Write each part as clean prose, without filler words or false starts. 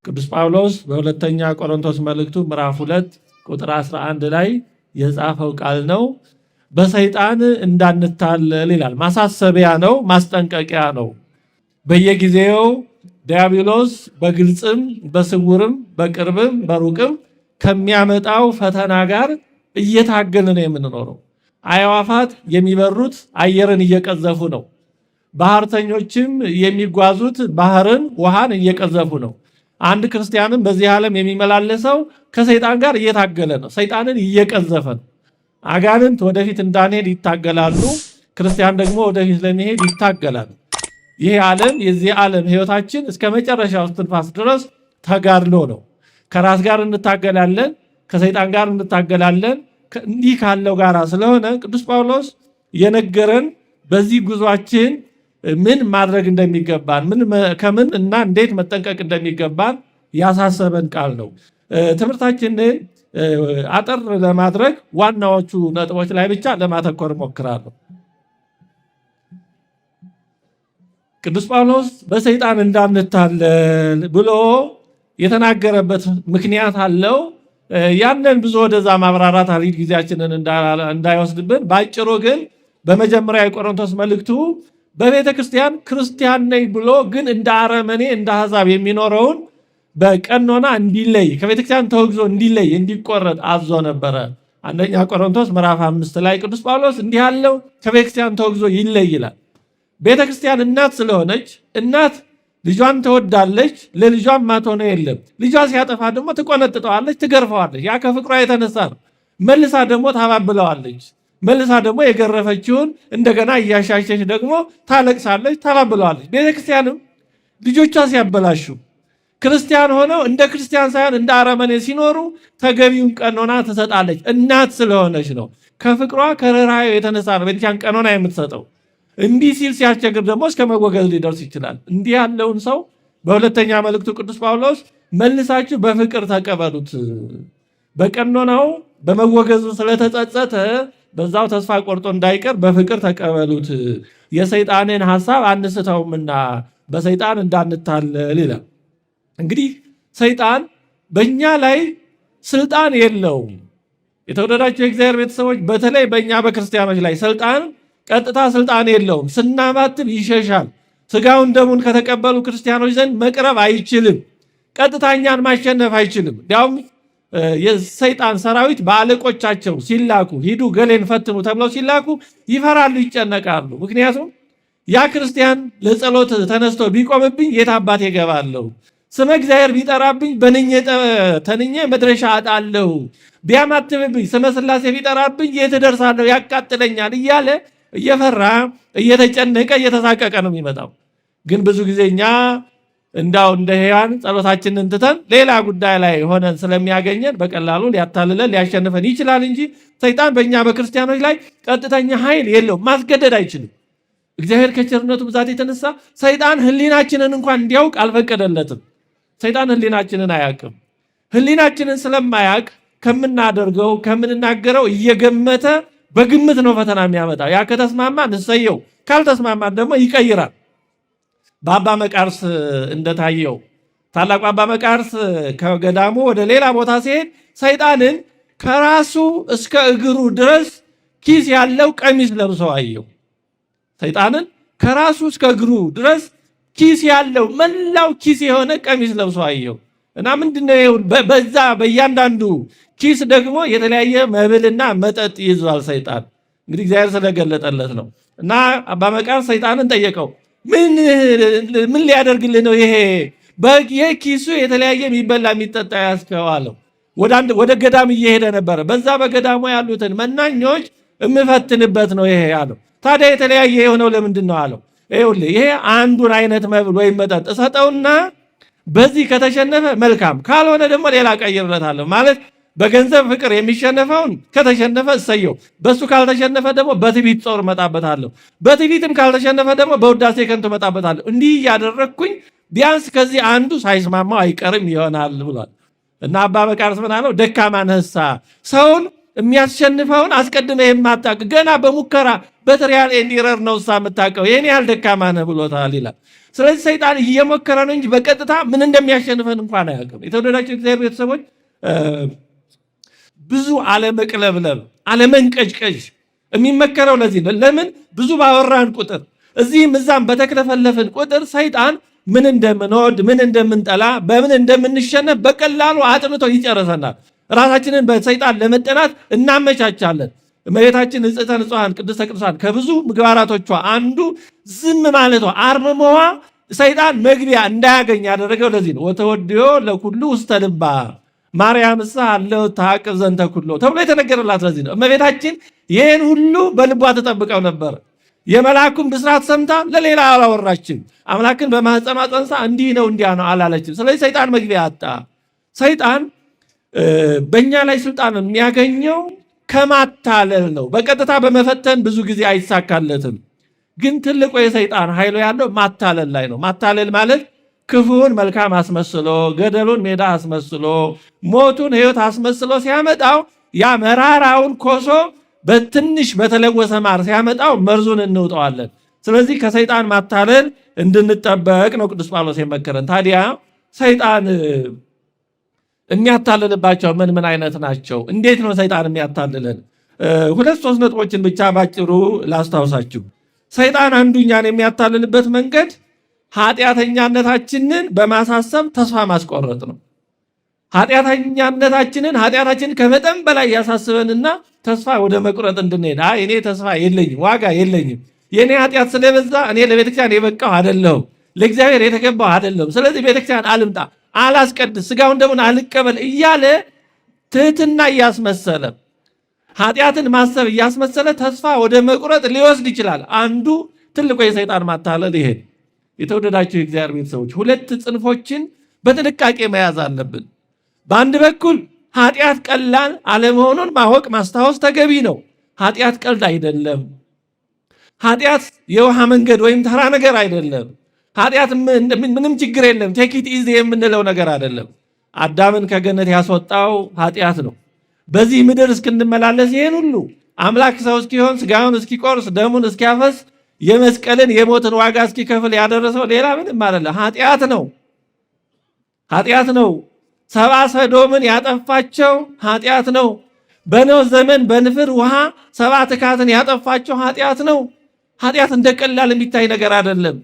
ቅዱስ ጳውሎስ በሁለተኛ ቆሮንቶስ መልእክቱ ምዕራፍ 2 ቁጥር 11 ላይ የጻፈው ቃል ነው። በሰይጣን እንዳንታለል ይላል። ማሳሰቢያ ነው፣ ማስጠንቀቂያ ነው። በየጊዜው ዲያብሎስ በግልጽም በስውርም በቅርብም በሩቅም ከሚያመጣው ፈተና ጋር እየታገልን ነው የምንኖረው። አዕዋፋት የሚበሩት አየርን እየቀዘፉ ነው። ባህርተኞችም የሚጓዙት ባህርን ውሃን እየቀዘፉ ነው። አንድ ክርስቲያንም በዚህ ዓለም የሚመላለሰው ከሰይጣን ጋር እየታገለ ነው። ሰይጣንን እየቀዘፈ ነው። አጋንንት ወደፊት እንዳንሄድ ይታገላሉ። ክርስቲያን ደግሞ ወደፊት ለመሄድ ይታገላል። ይህ ዓለም የዚህ ዓለም ሕይወታችን እስከ መጨረሻው እስትንፋስ ድረስ ተጋድሎ ነው። ከራስ ጋር እንታገላለን፣ ከሰይጣን ጋር እንታገላለን። እንዲህ ካለው ጋር ስለሆነ ቅዱስ ጳውሎስ የነገረን በዚህ ጉዟችን ምን ማድረግ እንደሚገባን ከምን እና እንዴት መጠንቀቅ እንደሚገባን ያሳሰበን ቃል ነው። ትምህርታችንን አጠር ለማድረግ ዋናዎቹ ነጥቦች ላይ ብቻ ለማተኮር እሞክራለሁ። ቅዱስ ጳውሎስ በሰይጣን እንዳንታለል ብሎ የተናገረበት ምክንያት አለው። ያንን ብዙ ወደዛ ማብራራት አሪድ ጊዜያችንን እንዳይወስድብን፣ ባጭሩ ግን በመጀመሪያ የቆሮንቶስ መልእክቱ በቤተ ክርስቲያን ክርስቲያን ነኝ ብሎ ግን እንደ አረመኔ እንደ አሕዛብ የሚኖረውን በቀኖና እንዲለይ ከቤተ ክርስቲያን ተወግዞ እንዲለይ እንዲቆረጥ አዞ ነበረ። አንደኛ ቆሮንቶስ ምዕራፍ 5 ላይ ቅዱስ ጳውሎስ እንዲህ ያለው ከቤተ ክርስቲያን ተወግዞ ይለይ ይላል። ቤተ ክርስቲያን እናት ስለሆነች እናት ልጇን ትወዳለች፣ ለልጇም ማትሆነ የለም። ልጇ ሲያጠፋ ደግሞ ትቆነጥጠዋለች፣ ትገርፈዋለች። ያ ከፍቅሯ የተነሳ ነው። መልሳ ደግሞ ታባብለዋለች። መልሳ ደግሞ የገረፈችውን እንደገና እያሻሸች ደግሞ ታለቅሳለች፣ ታባብለዋለች። ቤተክርስቲያንም ልጆቿ ሲያበላሹ ክርስቲያን ሆነው እንደ ክርስቲያን ሳይሆን እንደ አረመኔ ሲኖሩ ተገቢውን ቀኖና ትሰጣለች። እናት ስለሆነች ነው። ከፍቅሯ ከርኅራኄው የተነሳ ነው ቤተክርስቲያን ቀኖና የምትሰጠው። እንዲህ ሲል ሲያስቸግር ደግሞ እስከ መወገዝ ሊደርስ ይችላል። እንዲህ ያለውን ሰው በሁለተኛ መልእክቱ ቅዱስ ጳውሎስ መልሳችሁ በፍቅር ተቀበሉት፣ በቀኖናው በመወገዙ ስለተጸጸተ በዛው ተስፋ ቆርጦ እንዳይቀር በፍቅር ተቀበሉት፣ የሰይጣንን ሐሳብ አንስተውምና በሰይጣን እንዳንታለል ይላል። እንግዲህ ሰይጣን በእኛ ላይ ስልጣን የለውም። የተወደዳችሁ የእግዚአብሔር ቤተሰቦች፣ በተለይ በእኛ በክርስቲያኖች ላይ ቀጥታ ስልጣን የለውም። ስናማትብ ይሸሻል። ስጋውን ደሙን ከተቀበሉ ክርስቲያኖች ዘንድ መቅረብ አይችልም። ቀጥታ እኛን ማሸነፍ አይችልም። እንዲያውም የሰይጣን ሰራዊት በአለቆቻቸው ሲላኩ ሂዱ ገሌን ፈትኑ ተብለው ሲላኩ ይፈራሉ፣ ይጨነቃሉ። ምክንያቱም ያ ክርስቲያን ለጸሎት ተነስቶ ቢቆምብኝ የት አባቴ እገባለሁ፣ ስመ እግዚአብሔር ቢጠራብኝ ተንኜ መድረሻ አጣለሁ፣ ቢያማትብብኝ ስመ ሥላሴ ቢጠራብኝ የት እደርሳለሁ፣ ያቃጥለኛል እያለ እየፈራ እየተጨነቀ እየተሳቀቀ ነው የሚመጣው። ግን ብዙ ጊዜ እኛ እንዳው እንደ ሕያዋን ጸሎታችንን ትተን ሌላ ጉዳይ ላይ ሆነን ስለሚያገኘን በቀላሉ ሊያታልለን ሊያሸንፈን ይችላል እንጂ ሰይጣን በእኛ በክርስቲያኖች ላይ ቀጥተኛ ኃይል የለውም፣ ማስገደድ አይችልም። እግዚአብሔር ከቸርነቱ ብዛት የተነሳ ሰይጣን ሕሊናችንን እንኳን እንዲያውቅ አልፈቀደለትም። ሰይጣን ሕሊናችንን አያውቅም። ሕሊናችንን ስለማያውቅ ከምናደርገው ከምንናገረው እየገመተ በግምት ነው ፈተና የሚያመጣው። ያ ከተስማማን እሰየው፣ ካልተስማማን ደግሞ ይቀይራል። በአባ መቃርስ እንደታየው ታላቁ አባ መቃርስ ከገዳሙ ወደ ሌላ ቦታ ሲሄድ ሰይጣንን ከራሱ እስከ እግሩ ድረስ ኪስ ያለው ቀሚስ ለብሶ አየው። ሰይጣንን ከራሱ እስከ እግሩ ድረስ ኪስ ያለው መላው ኪስ የሆነ ቀሚስ ለብሶ አየው እና ምንድነው በዛ በእያንዳንዱ ኪስ ደግሞ የተለያየ መብልና መጠጥ ይዟል ሰይጣን። እንግዲህ እግዚአብሔር ስለገለጠለት ነው። እና አባ መቃርስ ሰይጣንን ጠየቀው፣ ምን ሊያደርግልህ ነው ይሄ በኪሱ የተለያየ የሚበላ የሚጠጣ ያስከው አለው። ወደ ገዳም እየሄደ ነበረ። በዛ በገዳሙ ያሉትን መናኞች የምፈትንበት ነው ይሄ አለው። ታዲያ የተለያየ የሆነው ለምንድን ነው አለው። ይሄ አንዱን አይነት መብል ወይም መጠጥ እሰጠውና በዚህ ከተሸነፈ መልካም፣ ካልሆነ ደግሞ ሌላ ቀይርለታለሁ። ማለት በገንዘብ ፍቅር የሚሸነፈውን ከተሸነፈ እሰየው፣ በሱ ካልተሸነፈ ደግሞ በትዕቢት ጦር መጣበታለሁ፣ በትዕቢትም ካልተሸነፈ ደግሞ በውዳሴ ከንቱ መጣበታለሁ። እንዲህ እያደረግኩኝ ቢያንስ ከዚህ አንዱ ሳይስማማው አይቀርም ይሆናል ብሏል። እና አባ መቃርስ ምን አለው? ደካማ ነህሳ፣ ሰውን የሚያስሸንፈውን አስቀድመህ የማታውቅ ገና በሙከራ በትሪያል ኤንዲረር ነው የምታውቀው የኔ ያህል ደካማ ነህ ብሎታል ይላል። ስለዚህ ሰይጣን እየሞከረ ነው እንጂ በቀጥታ ምን እንደሚያሸንፈን እንኳን አያውቅም። የተወደዳቸው እግዚአብሔር ቤተሰቦች ብዙ አለመቅለብለብ፣ አለመንቀጭቀጭ የሚመከረው ለዚህ ነው። ለምን ብዙ ባወራን ቁጥር እዚህም እዛም በተክለፈለፍን ቁጥር ሰይጣን ምን እንደምንወድ ምን እንደምንጠላ በምን እንደምንሸነፍ በቀላሉ አጥንቶ ይጨርሰናል። ራሳችንን በሰይጣን ለመጠናት እናመቻቻለን። እመቤታችን ንጽሕተ ንጹሐን ቅድስተ ቅዱሳን ከብዙ ምግባራቶቿ አንዱ ዝም ማለቷ አርምሞዋ ሰይጣን መግቢያ እንዳያገኝ ያደረገው ለዚህ ነው። ወተወድዮ ለኩሉ ውስተ ልባ ማርያም እሳ አለው ታቅብ ዘንተ ኩሎ ተብሎ የተነገረላት ለዚህ ነው። እመቤታችን ይህን ሁሉ በልቧ ተጠብቀው ነበር። የመልአኩን ብስራት ሰምታ ለሌላ አላወራችም። አምላክን በማህፀኗ ጸንሳ እንዲህ ነው እንዲያ ነው አላለችም። ስለዚህ ሰይጣን መግቢያ አጣ። ሰይጣን በእኛ ላይ ስልጣን የሚያገኘው ከማታለል ነው። በቀጥታ በመፈተን ብዙ ጊዜ አይሳካለትም። ግን ትልቁ የሰይጣን ኃይሉ ያለው ማታለል ላይ ነው። ማታለል ማለት ክፉን መልካም አስመስሎ፣ ገደሉን ሜዳ አስመስሎ፣ ሞቱን ሕይወት አስመስሎ ሲያመጣው ያ መራራውን ኮሶ በትንሽ በተለወሰ ማር ሲያመጣው መርዙን እንውጠዋለን። ስለዚህ ከሰይጣን ማታለል እንድንጠበቅ ነው ቅዱስ ጳውሎስ የመከረን። ታዲያ ሰይጣን የሚያታልልባቸው ምን አይነት ናቸው? እንዴት ነው ሰይጣን የሚያታልለን? 2-3 ነጥቦችን ብቻ ባጭሩ ላስታውሳችሁ። ሰይጣን አንዱ እኛን የሚያታልልበት መንገድ ኃጢአተኛነታችንን በማሳሰብ ተስፋ ማስቆረጥ ነው። ኃጢአታችንን ከመጠን በላይ ያሳስበንና ተስፋ ወደ መቁረጥ እንድንሄድ እኔ ተስፋ የለኝም፣ ዋጋ የለኝም፣ የኔ ኃጢአት ስለበዛ እኔ ለቤተክርስቲያን የበቃው አይደለሁም፣ ለእግዚአብሔር የተገባው አይደለሁም፣ ስለዚህ ቤተክርስቲያን አልምጣ፣ አላስቀድስ፣ ስጋውን ደሙን አልቀበል እያለ ትህትና እያስመሰለ ኃጢአትን ማሰብ እያስመሰለ ተስፋ ወደ መቁረጥ ሊወስድ ይችላል። አንዱ ትልቁ የሰይጣን ማታለል ይሄ። የተወደዳቸው የእግዚአብሔር ቤተሰቦች 2 ጽንፎችን በጥንቃቄ መያዝ አለብን። በአንድ በኩል ኃጢአት ቀላል አለመሆኑን ማወቅ ማስታወስ ተገቢ ነው። ኃጢአት ቀልድ አይደለም። ኃጢአት የውሃ መንገድ ወይም ተራ ነገር አይደለም። ኃጢአት ምንም ችግር የለም ቴክ ኢት ኢዚ የምንለው ነገር አይደለም። አዳምን ከገነት ያስወጣው ኃጢአት ነው። በዚህ ምድር እስክንመላለስ ይሄን ሁሉ አምላክ ሰው እስኪሆን ስጋውን እስኪቆርስ ደሙን እስኪያፈስ የመስቀልን የሞትን ዋጋ እስኪከፍል ያደረሰው ሌላ ምንም አይደለም፣ ኃጢአት ነው። ሰብአ ሰዶምን ያጠፋቸው ኃጢአት ነው። በኖህ ዘመን በንፍር ውሃ 7 ትካትን ያጠፋቸው ኃጢአት ነው። ኃጢአት እንደ ቀላል የሚታይ ነገር አይደለም።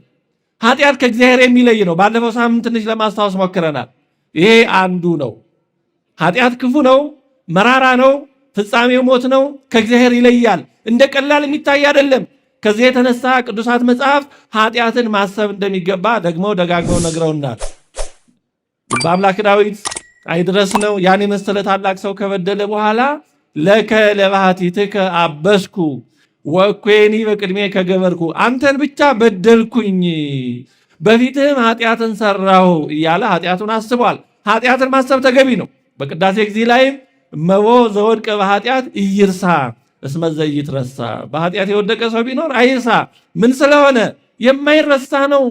ኃጢአት ከእግዚአብሔር የሚለይ ነው። ባለፈው ሳምንት ትንሽ ለማስታወስ ሞክረናል። ይሄ አንዱ ነው። ኃጢአት ክፉ ነው፣ መራራ ነው፣ ፍጻሜው ሞት ነው፣ ከእግዚአብሔር ይለያል። እንደ ቀላል የሚታይ አይደለም። ከዚህ የተነሳ ቅዱሳት መጽሐፍ ኃጢአትን ማሰብ እንደሚገባ ደግሞ ደጋግመው ነግረውናል። በአምላክ ዳዊት አይድረስ ነው ያን የመሰለ ታላቅ ሰው ከበደለ በኋላ ለከ ለባህቲትከ አበስኩ ወእኩኒ በቅድሜ ከገበርኩ፣ አንተን ብቻ በደልኩኝ በፊትህም ኃጢአትን ሰራሁ እያለ ኃጢአቱን አስቧል። ኃጢአትን ማሰብ ተገቢ ነው። በቅዳሴ ጊዜ ላይም እመቦ ዘወድቀ በኃጢአት ኢይርሳ እስመ ዘኢይትረሳ፣ በኃጢአት የወደቀ ሰው ቢኖር አይርሳ። ምን ስለሆነ የማይረሳ ነው።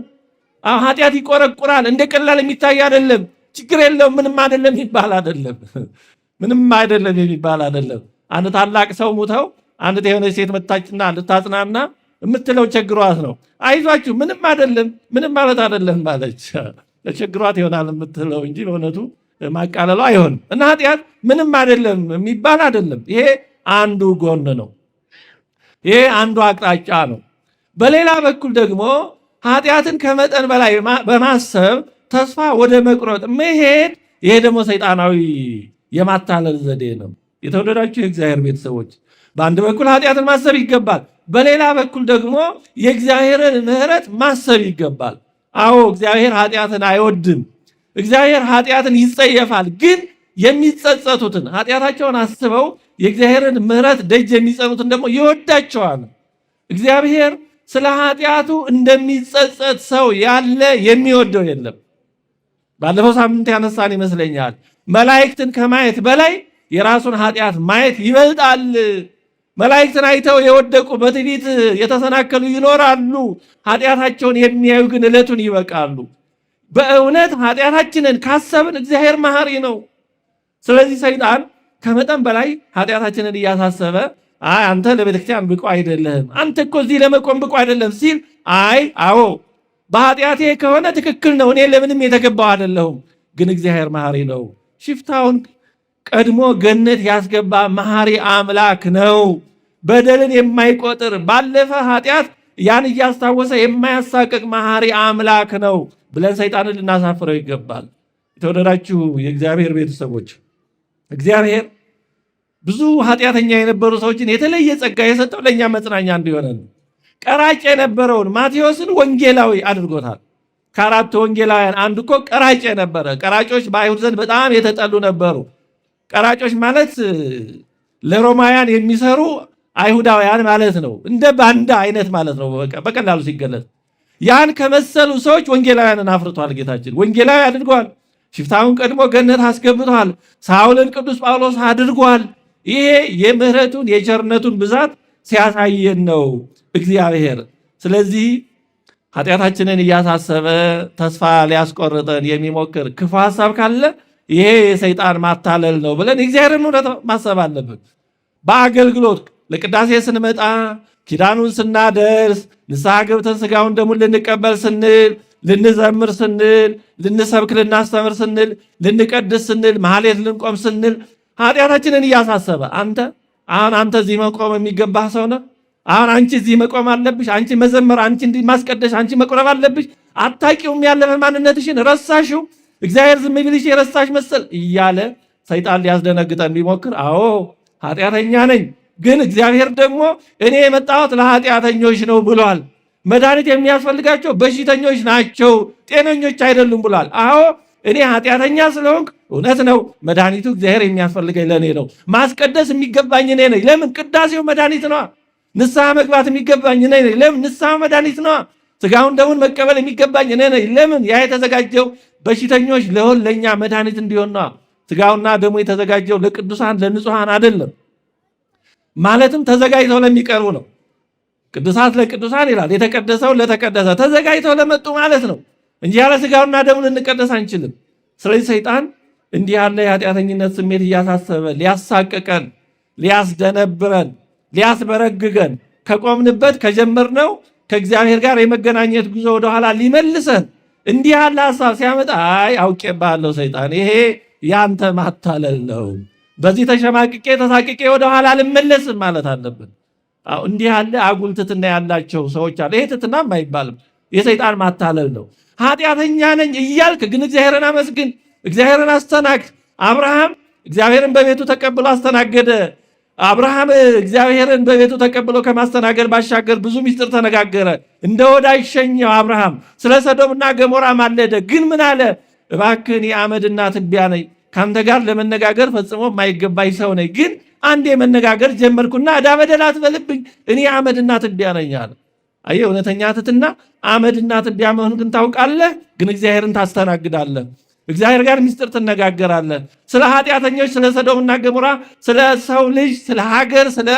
ኃጢአት ይቆረቁራል። እንደ ቀላል የሚታይ አይደለም። ችግር የለውም ምንም አይደለም የሚባል አይደለም። ምንም አይደለም የሚባል አይደለም። አንድ ታላቅ ሰው ሙተው አንድ የሆነ ሴት መጣችና እንድታጽናና የምትለው ቸግሯት ነው። አይዟችሁ ምንም አይደለም ምንም ማለት አይደለም ማለች። ቸግሯት ይሆናል የምትለው እንጂ በእውነቱ ማቃለሉ አይሆንም። እና ኃጢአት ምንም አይደለም የሚባል አይደለም። ይሄ አንዱ ጎን ነው። ይሄ አንዱ አቅጣጫ ነው። በሌላ በኩል ደግሞ ኃጢአትን ከመጠን በላይ በማሰብ ተስፋ ወደ መቁረጥ መሄድ፣ ይሄ ደግሞ ሰይጣናዊ የማታለል ዘዴ ነው። የተወደዳችሁ የእግዚአብሔር ቤተሰቦች በአንድ በኩል ኃጢአትን ማሰብ ይገባል። በሌላ በኩል ደግሞ የእግዚአብሔርን ምሕረት ማሰብ ይገባል። አዎ እግዚአብሔር ኃጢአትን አይወድም። እግዚአብሔር ኃጢአትን ይጸየፋል። ግን የሚጸጸቱትን ኃጢአታቸውን አስበው የእግዚአብሔርን ምሕረት ደጅ የሚጸኑትን ደግሞ ይወዳቸዋል። እግዚአብሔር ስለ ኃጢአቱ እንደሚጸጸት ሰው ያለ የሚወደው የለም። ባለፈው ሳምንት ያነሳን ይመስለኛል። መላእክትን ከማየት በላይ የራሱን ኃጢአት ማየት ይበልጣል። መላእክትን አይተው የወደቁ በትዕቢት የተሰናከሉ ይኖራሉ። ኃጢአታቸውን የሚያዩ ግን ዕለቱን ይበቃሉ። በእውነት ኃጢአታችንን ካሰብን እግዚአብሔር መሐሪ ነው። ስለዚህ ሰይጣን ከመጠን በላይ ኃጢአታችንን እያሳሰበ አይ አንተ ለቤተክርስቲያን ብቁ አይደለም፣ አንተ እኮ እዚህ ለመቆም ብቁ አይደለም ሲል አዎ በኃጢአቴ ከሆነ ትክክል ነው፣ እኔ ለምንም የተገባው አይደለሁም፣ ግን እግዚአብሔር መሐሪ ነው። ሽፍታውን ቀድሞ ገነት ያስገባ መሐሪ አምላክ ነው። በደልን የማይቆጥር ባለፈ ኃጢአት ያን እያስታወሰ የማያሳቅቅ መሐሪ አምላክ ነው ብለን ሰይጣንን ልናሳፍረው ይገባል። የተወደዳችሁ የእግዚአብሔር ቤተሰቦች እግዚአብሔር ብዙ ኃጢአተኛ የነበሩ ሰዎችን የተለየ ጸጋ የሰጠው ለእኛ መጽናኛ እንዲሆነ ነው። ቀራጭ የነበረውን ማቴዎስን ወንጌላዊ አድርጎታል። ከአራቱ ወንጌላውያን አንዱ እኮ ቀራጭ የነበረ። ቀራጮች በአይሁድ ዘንድ በጣም የተጠሉ ነበሩ። ቀራጮች ማለት ለሮማውያን የሚሰሩ አይሁዳውያን ማለት ነው። እንደ ባንዳ አይነት ማለት ነው በቀላሉ ሲገለጽ። ያን ከመሰሉ ሰዎች ወንጌላውያንን አፍርቷል ጌታችን። ወንጌላዊ አድርጓል። ሽፍታውን ቀድሞ ገነት አስገብቷል። ሳውልን ቅዱስ ጳውሎስ አድርጓል። ይሄ የምህረቱን የቸርነቱን ብዛት ሲያሳየን ነው እግዚአብሔር። ስለዚህ ኃጢአታችንን እያሳሰበ ተስፋ ሊያስቆርጠን የሚሞክር ክፉ ሐሳብ ካለ ይሄ የሰይጣን ማታለል ነው ብለን የእግዚአብሔርን እውነት ማሰብ አለብን። በአገልግሎት ለቅዳሴ ስንመጣ ኪዳኑን ስናደርስ ንስሐ ገብተን ሥጋውን ደሙን ልንቀበል ስንል፣ ልንዘምር ስንል፣ ልንሰብክ ልናስተምር ስንል፣ ልንቀድስ ስንል፣ ማህሌት ልንቆም ስንል ኃጢአታችንን እያሳሰበ አንተ እዚህ መቆም የሚገባህ ሰው ነህ፣ አሁን አንቺ እዚህ መቆም አለብሽ፣ አንቺ መዘመር፣ አንቺ እንዲህ ማስቀደስ፣ አንቺ መቁረብ አለብሽ፣ አታውቂውም፣ ያለፈ ማንነትሽን ረሳሽው፣ እግዚአብሔር ዝም ቢልሽ የረሳሽ መሰል እያለ ሰይጣን ሊያስደነግጠን ቢሞክር፣ አዎ ኃጢአተኛ ነኝ፣ ግን እግዚአብሔር ደግሞ እኔ የመጣሁት ለኃጢአተኞች ነው ብሏል። መድኃኒት የሚያስፈልጋቸው በሽተኞች ናቸው፣ ጤነኞች አይደሉም ብሏል። አዎ እኔ ኃጢአተኛ ስለሆንክ እውነት ነው፣ መድኃኒቱ እግዚአብሔር የሚያስፈልገኝ ለእኔ ነው። ማስቀደስ የሚገባኝ እኔ ነኝ። ለምን? ቅዳሴው መድኃኒት ነዋ። ንስሐ መግባት የሚገባኝ እኔ ነኝ። ለምን? ንስሐ መድኃኒት ነዋ። ሥጋውን ደሙን መቀበል የሚገባኝ እኔ ነኝ። ለምን? ያ የተዘጋጀው በሽተኞች ለእኛ መድኃኒት እንዲሆን ነዋ። ሥጋውና ደሙ የተዘጋጀው ለቅዱሳን ለንጹሐን አይደለም። ማለትም ተዘጋጅተው ለሚቀርቡ ነው። ቅዱሳት ለቅዱሳን ይላል። የተቀደሰው ለተቀደሰ ተዘጋጅተው ለመጡ ማለት ነው እንጂ ያለ ሥጋውና ደሙ ልንቀደስ አንችልም። ስለዚህ ሰይጣን እንዲህ ያለ የኃጢአተኝነት ስሜት እያሳሰበ ሊያሳቅቀን፣ ሊያስደነብረን፣ ሊያስበረግገን ከቆምንበት ከጀመርነው ከእግዚአብሔር ጋር የመገናኘት ጉዞ ወደኋላ ሊመልሰን እንዲህ ያለ ሀሳብ ሲያመጣ አውቄብሃለሁ ሰይጣን፣ ይሄ ያንተ ማታለል ነው፣ በዚህ ተሸማቅቄ ተሳቅቄ ወደኋላ ልመለስም ማለት አለብን። እንዲህ ያለ አጉል ትሕትና ያላቸው ሰዎች አሉ። ይሄ ትሕትናም አይባልም፣ የሰይጣን ማታለል ነው። ኃጢአተኛ ነኝ እያልክ ግን እግዚአብሔርን አመስግን፣ እግዚአብሔርን አስተናግድ። አብርሃም እግዚአብሔርን በቤቱ ተቀብሎ አስተናገደ። አብርሃም እግዚአብሔርን በቤቱ ተቀብሎ ከማስተናገድ ባሻገር ብዙ ምስጢር ተነጋገረ። እንደ ወዳጅ ሸኘው። አብርሃም ስለ ሰዶምና ገሞራ ማለደ። ግን ምን አለ? እባክህን የአመድና ትቢያ ነኝ፣ ከአንተ ጋር ለመነጋገር ፈጽሞ የማይገባኝ ሰው ነኝ። ግን አንዴ መነጋገር ጀመርኩና ዕዳ በደል አትበልብኝ፣ እኔ አመድና ትቢያ ነኝ አለ። አየህ፣ እውነተኛ ትሕትና አመድና ትቢያ መሆን ግን ታውቃለህ፣ ግን እግዚአብሔርን ታስተናግዳለህ። እግዚአብሔር ጋር ምስጢር ትነጋገራለህ። ስለ ኃጢአተኞች፣ ስለ ሰዶምና ገሞራ፣ ስለ ሰው ልጅ፣ ስለ ሀገር፣ ስለ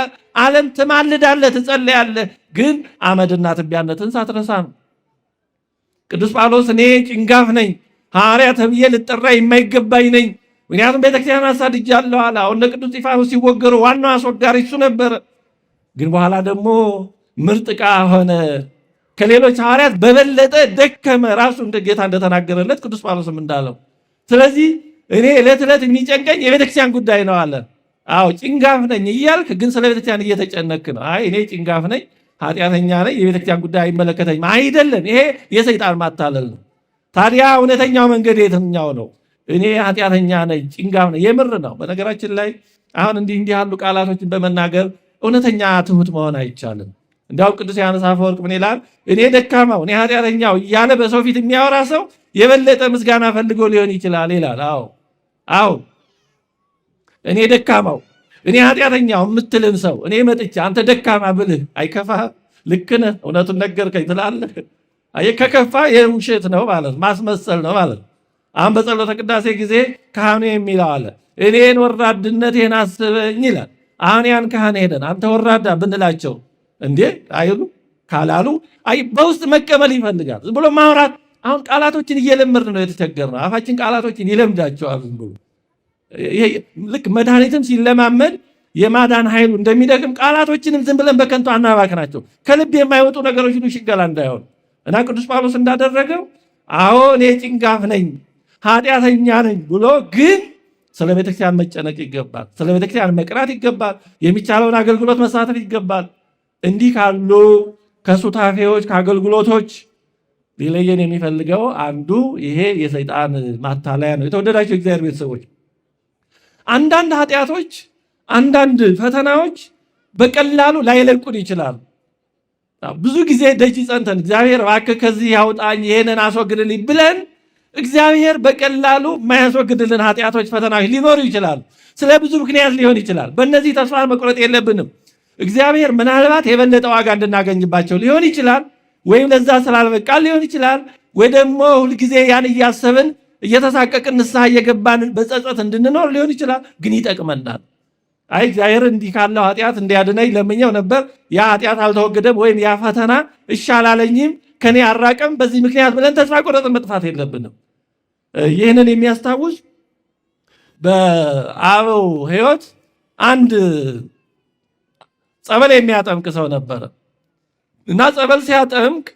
ዓለም ትማልዳለህ፣ ትጸለያለህ። ግን አመድና ትቢያነትን ሳትረሳ ነው። ቅዱስ ጳውሎስ እኔ ጭንጋፍ ነኝ፣ ሐዋርያ ተብዬ ልጠራ የማይገባኝ ነኝ፣ ምክንያቱም ቤተክርስቲያን አሳድጃለሁ አለ። አሁን ቅዱስ እስጢፋኖስ ሲወገሩ ዋናው አስወጋሪ እሱ ነበረ። ግን በኋላ ደግሞ ምርጥ ዕቃ ሆነ፣ ከሌሎች ሐዋርያት በበለጠ ደከመ። ራሱ እንደ ጌታ እንደተናገረለት ቅዱስ ጳውሎስም እንዳለው። ስለዚህ እኔ ዕለት ዕለት የሚጨንቀኝ የቤተክርስቲያን ጉዳይ ነው አለ። አዎ ጭንጋፍ ነኝ እያልክ ግን ስለ ቤተክርስቲያን እየተጨነክ ነው። አይ እኔ ጭንጋፍ ነኝ፣ ኃጢአተኛ ነኝ፣ የቤተክርስቲያን ጉዳይ አይመለከተኝም አይደለም። ይሄ የሰይጣን ማታለል ነው። ታዲያ እውነተኛው መንገድ የትኛው ነው? እኔ ኃጢአተኛ ነኝ፣ ጭንጋፍ ነኝ፣ የምር ነው። በነገራችን ላይ አሁን እንዲህ ያሉ ቃላቶችን በመናገር እውነተኛ ትሑት መሆን አይቻልም። እንዲያው ቅዱስ ዮሐንስ አፈወርቅ ምን ይላል? እኔ ደካማው፣ እኔ ኃጢአተኛው እያለ በሰው ፊት የሚያወራ ሰው የበለጠ ምስጋና ፈልጎ ሊሆን ይችላል ይላል። አዎ እኔ ደካማው፣ እኔ ኃጢአተኛው የምትልን ሰው እኔ መጥቼ አንተ ደካማ ብልህ አይከፋህም? ልክ ነህ፣ እውነቱን ነገርከኝ ትላለህ። ከከፋ የውሸት ነው ማለት ማስመሰል ነው ማለት። አሁን በጸሎተ ቅዳሴ ጊዜ ካህኑ የሚለው አለ እኔን ወራድነቴን አስበኝ ይላል። አሁን ያን ካህን ሄደን አንተ ወራዳ ብንላቸው እንዴ አይሉ ካላሉ በውስጥ መቀበል ይፈልጋል። ዝም ብሎ ማውራት። አሁን ቃላቶችን እየለመድን ነው የተቸገርነው። አፋችን ቃላቶችን ይለምዳቸዋል። ዝም ብሎ ልክ መድኃኒትም ሲለማመድ የማዳን ኃይሉ እንደሚደክም ቃላቶችንም ዝም ብለን በከንቱ አናባክናቸው። ከልብ የማይወጡ ነገሮች ሁሉ ሽንገላ እንዳይሆን እና ቅዱስ ጳውሎስ እንዳደረገው አዎ እኔ ጭንጋፍ ነኝ ኃጢአተኛ ነኝ ብሎ ግን ስለ ቤተክርስቲያን መጨነቅ ይገባል። ስለ ቤተክርስቲያን መቅራት ይገባል። የሚቻለውን አገልግሎት መሳተፍ ይገባል። እንዲህ ካሉ ከሱታፌዎች ከአገልግሎቶች ሊለየን የሚፈልገው አንዱ ይሄ የሰይጣን ማታለያ ነው። የተወደዳቸው እግዚአብሔር ቤተሰቦች አንዳንድ ኃጢአቶች አንዳንድ ፈተናዎች በቀላሉ ላይለቁን ይችላሉ። ብዙ ጊዜ ደጅ ጸንተን እግዚአብሔር እባክህ ከዚህ ያውጣኝ ይሄንን አስወግድልኝ ብለን እግዚአብሔር በቀላሉ የማያስወግድልን ኃጢአቶች ፈተናዎች ሊኖሩ ይችላሉ። ስለ ብዙ ምክንያት ሊሆን ይችላል። በእነዚህ ተስፋ መቁረጥ የለብንም። እግዚአብሔር ምናልባት የበለጠ ዋጋ እንድናገኝባቸው ሊሆን ይችላል፣ ወይም ለዛ ስላልበቃል ሊሆን ይችላል፣ ወይ ደግሞ ሁልጊዜ ያን እያሰብን እየተሳቀቅን ንስሐ እየገባን በጸጸት እንድንኖር ሊሆን ይችላል። ግን ይጠቅመናል። አይ እግዚአብሔር እንዲህ ካለው ኃጢአት እንዲያድነኝ ለምኘው ነበር፣ ያ ኃጢአት አልተወገደም፣ ወይም ያ ፈተና ይሻላለኝም ከኔ አራቀም፣ በዚህ ምክንያት ብለን ተስፋ ቆርጠን መጥፋት የለብንም። ይህንን የሚያስታውስ በአበው ሕይወት አንድ ጸበል የሚያጠምቅ ሰው ነበረ እና ጸበል ሲያጠምቅ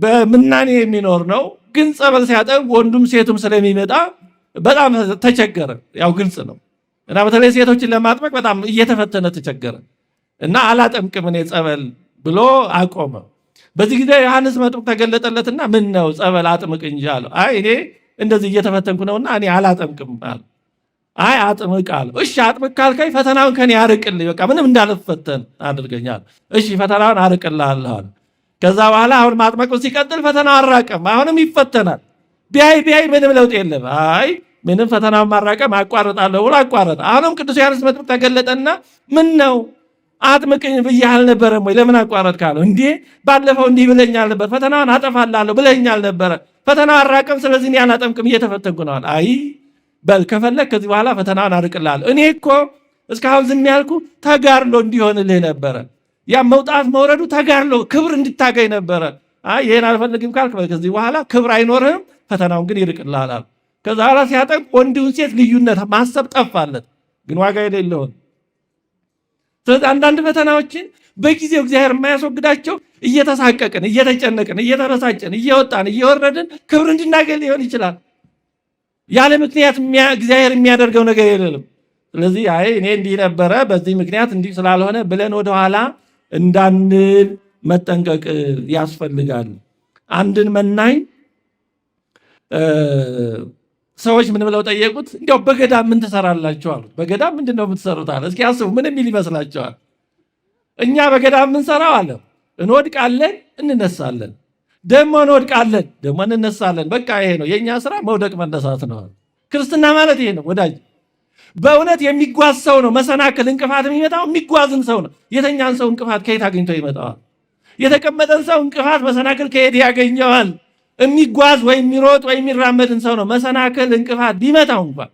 በምናኔ የሚኖር ነው። ግን ጸበል ሲያጠምቅ ወንዱም ሴቱም ስለሚመጣ በጣም ተቸገረ። ያው ግልጽ ነው እና በተለይ ሴቶችን ለማጥመቅ በጣም እየተፈተነ ተቸገረ እና አላጠምቅም እኔ ጸበል ብሎ አቆመ። በዚህ ጊዜ ዮሐንስ መጥምቅ ተገለጠለትና ምን ነው ጸበል አጥምቅ እንጂ አለው። አይ እኔ እንደዚህ እየተፈተንኩ ነውና እኔ አላጠምቅም አለ። አይ አጥምቅ አለ። እሺ አጥምቅ ካልከኝ ፈተናውን ከኔ አርቅልኝ፣ በቃ ምንም እንዳልፈተን አድርገኛል። እሺ ፈተናውን አርቅልሃለሁ አለ። ከዛ በኋላ አሁን ማጥመቁን ሲቀጥል ፈተናው አራቀም፣ አሁንም ይፈተናል። ቢያይ ምንም ለውጥ የለም። አይ ምንም ፈተናውን ማራቀም አቋርጣለሁ ብሎ አቋረጠ። አሁንም ቅዱስ ዮሐንስ መጥምቅ ተገለጠና ምን ነው አጥምቅኝ ብዬህ አልነበረም ወይ? ለምን አቋረጥክ አለው። እንዴ ባለፈው እንዲህ ብለኛል ነበር፣ ፈተናውን አጠፋላለሁ ብለኛል ነበረ፣ ፈተናው አራቀም፣ ስለዚህ እኔ አላጠምቅም እየተፈተንኩ ነው። አይ በል ከፈለግ ከዚህ በኋላ ፈተናውን አርቅልሃለሁ። እኔ እኮ እስካሁን ዝም ያልኩ ተጋድሎ እንዲሆንልህ ነበረ። ያ መውጣት መውረዱ ተጋድሎ ክብር እንድታገኝ ነበረ። አይ ይሄን አልፈልግም ካልክ ከዚህ በኋላ ክብር አይኖርህም፣ ፈተናውን ግን ይርቅልሃል አለ። ከዛ በኋላ ሲያጠምቅ ወንድን ሴት ልዩነት ማሰብ ጠፋለት፣ ግን ዋጋ የሌለውን። ስለዚህ አንዳንድ ፈተናዎችን በጊዜው እግዚአብሔር የማያስወግዳቸው እየተሳቀቅን እየተጨነቅን እየተረሳጨን እየወጣን እየወረድን ክብር እንድናገኝ ሊሆን ይችላል። ያለ ምክንያት እግዚአብሔር የሚያደርገው ነገር የለም። ስለዚህ አይ እኔ እንዲህ ነበረ በዚህ ምክንያት እንዲህ ስላልሆነ ብለን ወደኋላ እንዳንል መጠንቀቅ ያስፈልጋል። አንድን መናኝ ሰዎች ምን ብለው ጠየቁት? እንዲያው በገዳም ምን ትሰራላችሁ አሉት። በገዳም ምንድን ነው የምትሰሩት አለ። እስኪ አስቡ፣ ምን የሚል ይመስላችኋል? እኛ በገዳም የምንሰራው አለ እንወድቃለን እንነሳለን፣ ደግሞ እንወድቃለን ደግሞ እንነሳለን። በቃ ይሄ ነው የእኛ ስራ፣ መውደቅ መነሳት ነው። ክርስትና ማለት ይሄ ነው ወዳጅ። በእውነት የሚጓዝ ሰው ነው መሰናክል እንቅፋት የሚመጣው፣ የሚጓዝን ሰው ነው። የተኛን ሰው እንቅፋት ከየት አግኝቶ ይመጣዋል? የተቀመጠን ሰው እንቅፋት መሰናክል ከየት ያገኘዋል? የሚጓዝ ወይ የሚሮጥ ወይ የሚራመድን ሰው ነው መሰናክል እንቅፋት ቢመታው እንኳን።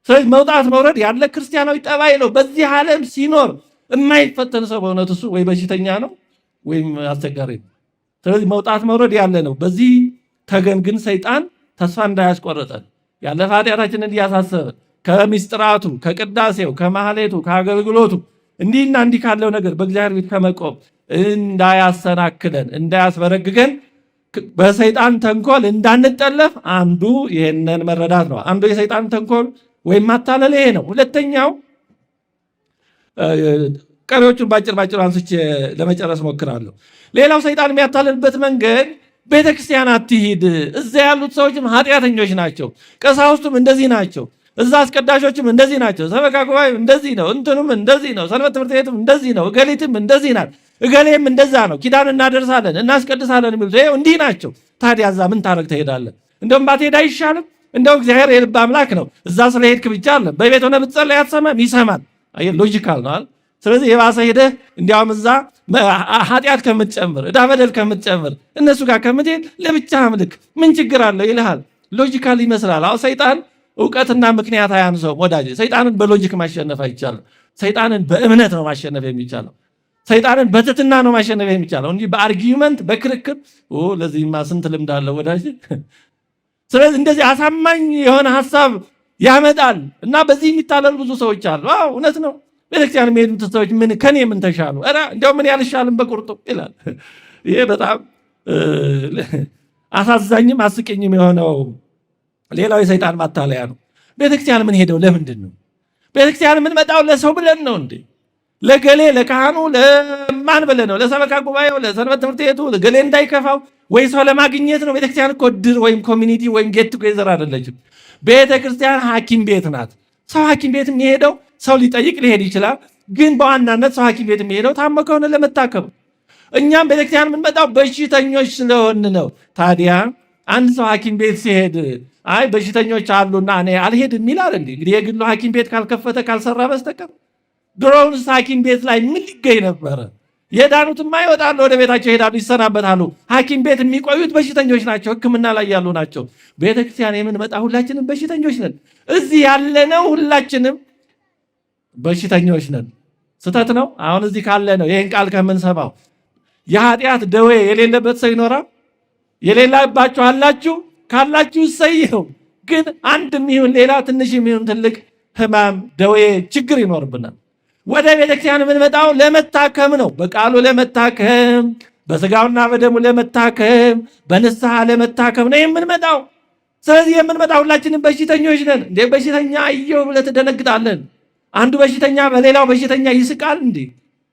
ስለዚህ መውጣት መውረድ ያለ ክርስቲያናዊ ጠባይ ነው። በዚህ ዓለም ሲኖር የማይፈተን ሰው በእውነት እሱ ወይ በሽተኛ ነው ወይም አስቸጋሪ ነው። ስለዚህ መውጣት መውረድ ያለ ነው። በዚህ ተገን ግን ሰይጣን ተስፋ እንዳያስቆርጠን ያለፈ ኃጢአታችንን እያሳሰበ ከሚስጥራቱ ከቅዳሴው ከማህሌቱ ከአገልግሎቱ እንዲህና እንዲህ ካለው ነገር በእግዚአብሔር ቤት ከመቆም እንዳያሰናክለን እንዳያስበረግገን በሰይጣን ተንኮል እንዳንጠለፍ አንዱ ይሄንን መረዳት ነው። አንዱ የሰይጣን ተንኮል ወይም ማታለል ይሄ ነው። ሁለተኛው ቀሪዎቹን ባጭር አንስቼ ለመጨረስ ሞክራለሁ። ሌላው ሰይጣን የሚያታለልበት መንገድ ቤተክርስቲያን አትሂድ፣ እዛ ያሉት ሰዎችም ኃጢአተኞች ናቸው፣ ቀሳውስቱም እንደዚህ ናቸው፣ እዛ አስቀዳሾችም እንደዚህ ናቸው፣ ሰበካ ጉባኤ እንደዚህ ነው፣ እንትኑም እንደዚህ ነው፣ ሰንበት ትምህርት ቤትም እንደዚህ ነው፣ እገሊትም እንደዚህ ናት፣ እገሌም እንደዛ ነው፣ ኪዳን እናደርሳለን እናስቀድሳለን የሚሉት ይኸው እንዲህ ናቸው። ታዲያ እዛ ምን ታረግ ትሄዳለህ? እንደውም ባትሄድ አይሻልም? እንደው እግዚአብሔር የልብ አምላክ ነው። እዛ ስለሄድክ ብቻ አለ በቤት ሆነ ብትጸልይ አትሰማም? ይሰማል። ሎጂካል ነው። ስለዚህ የባሰ ሄደህ እንዲያውም እዛ ኃጢአት ከምትጨምር ዕዳ በደል ከምትጨምር እነሱ ጋር ከምትሄድ ለብቻ አምልክ ምን ችግር አለው ይልሃል። ሎጂካል ይመስላል። አሁን ሰይጣን እውቀትና ምክንያት አያንሰውም ወዳጅ። ሰይጣንን በሎጂክ ማሸነፍ አይቻልም። ሰይጣንን በእምነት ነው ማሸነፍ የሚቻለው። ሰይጣንን በትትና ነው ማሸነፍ የሚቻለው እንጂ በአርጊመንት በክርክር ለዚህማ ስንት ልምድ አለው ወዳጅ። ስለዚህ እንደዚህ አሳማኝ የሆነ ሐሳብ ያመጣል እና በዚህ የሚታለሉ ብዙ ሰዎች አሉ። እውነት ነው። ቤተክርስቲያን የሚሄዱት ሰዎች ምን ከኔ ምን ተሻሉ? እንዲያው ምን ያልሻልም በቁርጡ ይላል። ይሄ በጣም አሳዛኝም አስቂኝም የሆነው ሌላው የሰይጣን ማታለያ ነው። ቤተክርስቲያን ምን ሄደው ለምንድን ነው? ቤተክርስቲያን ምን መጣው ለሰው ብለን ነው እንዴ? ለገሌ ለካህኑ ለማን ብለን ነው? ለሰበካ ጉባኤው ለሰንበት ትምህርት ቤቱ ገሌ እንዳይከፋው ወይ ሰው ለማግኘት ነው? ቤተክርስቲያን እኮ ድር ወይም ኮሚኒቲ ወይም ጌት ቱጌዘር አይደለችም። ቤተክርስቲያን ሐኪም ቤት ናት። ሰው ሐኪም ቤት የሚሄደው ሰው ሊጠይቅ ሊሄድ ይችላል። ግን በዋናነት ሰው ሐኪም ቤት የሚሄደው ታሞ ከሆነ ለመታከም። እኛም ቤተክርስቲያን የምንመጣው በሽተኞች ስለሆን ነው። ታዲያ አንድ ሰው ሐኪም ቤት ሲሄድ አይ በሽተኞች አሉና እኔ አልሄድም ይላል እንዴ? እንግዲህ የግሉ ሐኪም ቤት ካልከፈተ ካልሰራ በስተቀር ድሮውንስ ሐኪም ቤት ላይ ምን ሊገኝ ነበረ? የዳኑትማ ይወጣሉ፣ ወደ ቤታቸው ይሄዳሉ፣ ይሰናበታሉ። ሐኪም ቤት የሚቆዩት በሽተኞች ናቸው፣ ሕክምና ላይ ያሉ ናቸው። ቤተክርስቲያን የምንመጣ ሁላችንም በሽተኞች ነን። እዚህ ያለነው ሁላችንም በሽተኞች ነን። ስተት ነው። አሁን እዚህ ካለ ነው ይህን ቃል ከምንሰማው የኃጢአት ደዌ የሌለበት ሰው ይኖራል? የሌላባችሁ አላችሁ? ካላችሁ እሰየው። ግን አንድም ይሁን ሌላ ትንሽም ይሁን ትልቅ ህማም፣ ደዌ፣ ችግር ይኖርብናል። ወደ ቤተክርስቲያን የምንመጣው ለመታከም ነው። በቃሉ ለመታከም፣ በስጋውና በደሙ ለመታከም፣ በንስሐ ለመታከም ነው የምንመጣው። ስለዚህ የምንመጣው ሁላችንም በሽተኞች ነን። እንዴ በሽተኛ እየው ብለህ ትደነግጣለን? አንዱ በሽተኛ በሌላው በሽተኛ ይስቃል እንዴ?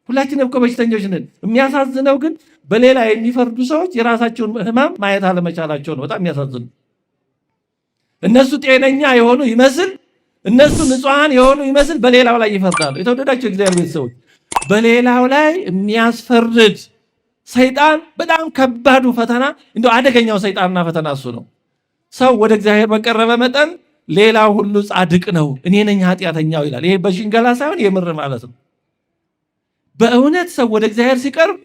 ሁላችንም እኮ በሽተኞች ነን። የሚያሳዝነው ግን በሌላ የሚፈርዱ ሰዎች የራሳቸውን ህማም ማየት አለመቻላቸው ነው። በጣም የሚያሳዝኑ። እነሱ ጤነኛ የሆኑ ይመስል፣ እነሱ ንጹሐን የሆኑ ይመስል በሌላው ላይ ይፈርዳሉ። የተወደዳቸው እግዚአብሔር ቤተሰቦች፣ በሌላው ላይ የሚያስፈርድ ሰይጣን በጣም ከባዱ ፈተና፣ እንደው አደገኛው ሰይጣንና ፈተና እሱ ነው። ሰው ወደ እግዚአብሔር በቀረበ መጠን ሌላው ሁሉ ጻድቅ ነው፣ እኔ ነኝ ኃጢአተኛው ይላል። ይሄ በሽንገላ ሳይሆን የምር ማለት ነው። በእውነት ሰው ወደ እግዚአብሔር ሲቀርብ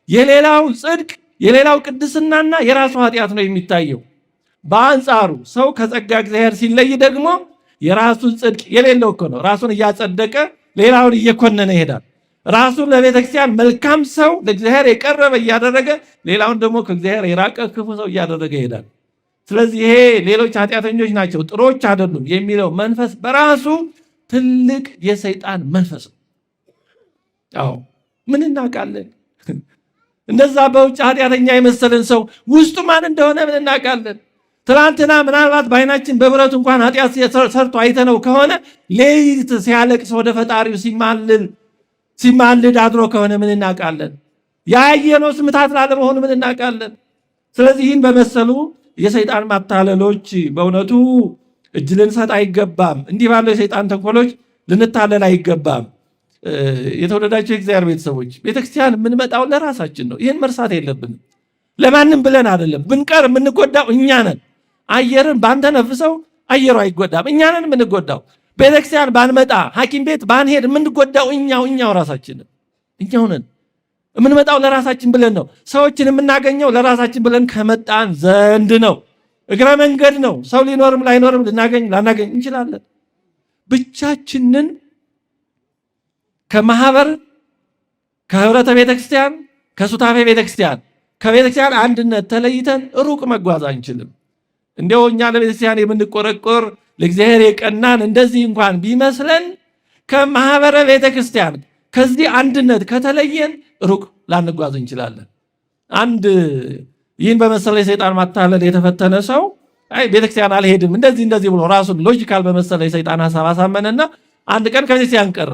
የሌላው ጽድቅ፣ የሌላው ቅድስናና የራሱ ኃጢአት ነው የሚታየው። በአንጻሩ ሰው ከጸጋ እግዚአብሔር ሲለይ ደግሞ የራሱን ጽድቅ የሌለው እኮ ነው። ራሱን እያጸደቀ ሌላውን እየኮነነ ይሄዳል። ራሱን ለቤተክርስቲያን መልካም ሰው ለእግዚአብሔር የቀረበ እያደረገ ሌላውን ደግሞ ከእግዚአብሔር የራቀ ክፉ ሰው እያደረገ ይሄዳል። ስለዚህ ይሄ ሌሎች ኃጢአተኞች ናቸው ጥሮች አይደሉም የሚለው መንፈስ በራሱ ትልቅ የሰይጣን መንፈስ ነው። አዎ ምን እናውቃለን? እንደዛ በውጭ ኃጢአተኛ የመሰለን ሰው ውስጡ ማን እንደሆነ ምን እናውቃለን? ትናንትና ምናልባት በዓይናችን በብረቱ እንኳን ኃጢአት ሰርቶ አይተነው ከሆነ ሌሊት ሲያለቅስ ወደ ፈጣሪው ሲማልድ አድሮ ከሆነ ምን እናውቃለን? ያየነው ምታት ላለመሆኑ ምን እናውቃለን? ስለዚህ ይህን በመሰሉ የሰይጣን ማታለሎች በእውነቱ እጅ ልንሰጥ አይገባም። እንዲህ ባለው የሰይጣን ተንኮሎች ልንታለል አይገባም። የተወደዳቸው የእግዚአብሔር ቤተሰቦች፣ ቤተክርስቲያን የምንመጣው ለራሳችን ነው። ይህን መርሳት የለብንም። ለማንም ብለን አይደለም። ብንቀር የምንጎዳው እኛ ነን። አየርን ባንተነፍሰው አየሩ አይጎዳም፣ እኛ ነን የምንጎዳው። ቤተክርስቲያን ባንመጣ፣ ሐኪም ቤት ባንሄድ የምንጎዳው እኛው ራሳችንን እኛው ነን። የምንመጣው ለራሳችን ብለን ነው። ሰዎችን የምናገኘው ለራሳችን ብለን ከመጣን ዘንድ ነው። እግረ መንገድ ነው። ሰው ሊኖርም ላይኖርም ላናገኝ እንችላለን። ብቻችንን ከማህበር ከህብረተ ቤተክርስቲያን ከሱታፌ ቤተክርስቲያን ከቤተክርስቲያን አንድነት ተለይተን ሩቅ መጓዝ አንችልም። እንዲያው እኛ ለቤተክርስቲያን የምንቆረቆር ለእግዚአብሔር የቀናን እንደዚህ እንኳን ቢመስለን ከማህበረ ቤተክርስቲያን ከዚህ አንድነት ከተለየን ሩቅ ላንጓዝ እንችላለን። አንድ ይህን በመሰለ የሰይጣን ማታለል የተፈተነ ሰው አይ ቤተክርስቲያን አልሄድም እንደዚህ ብሎ ራሱን ሎጂካል በመሰለ የሰይጣን ሐሳብ አሳመነና አንድ ቀን ከቤተክርስቲያን ቀረ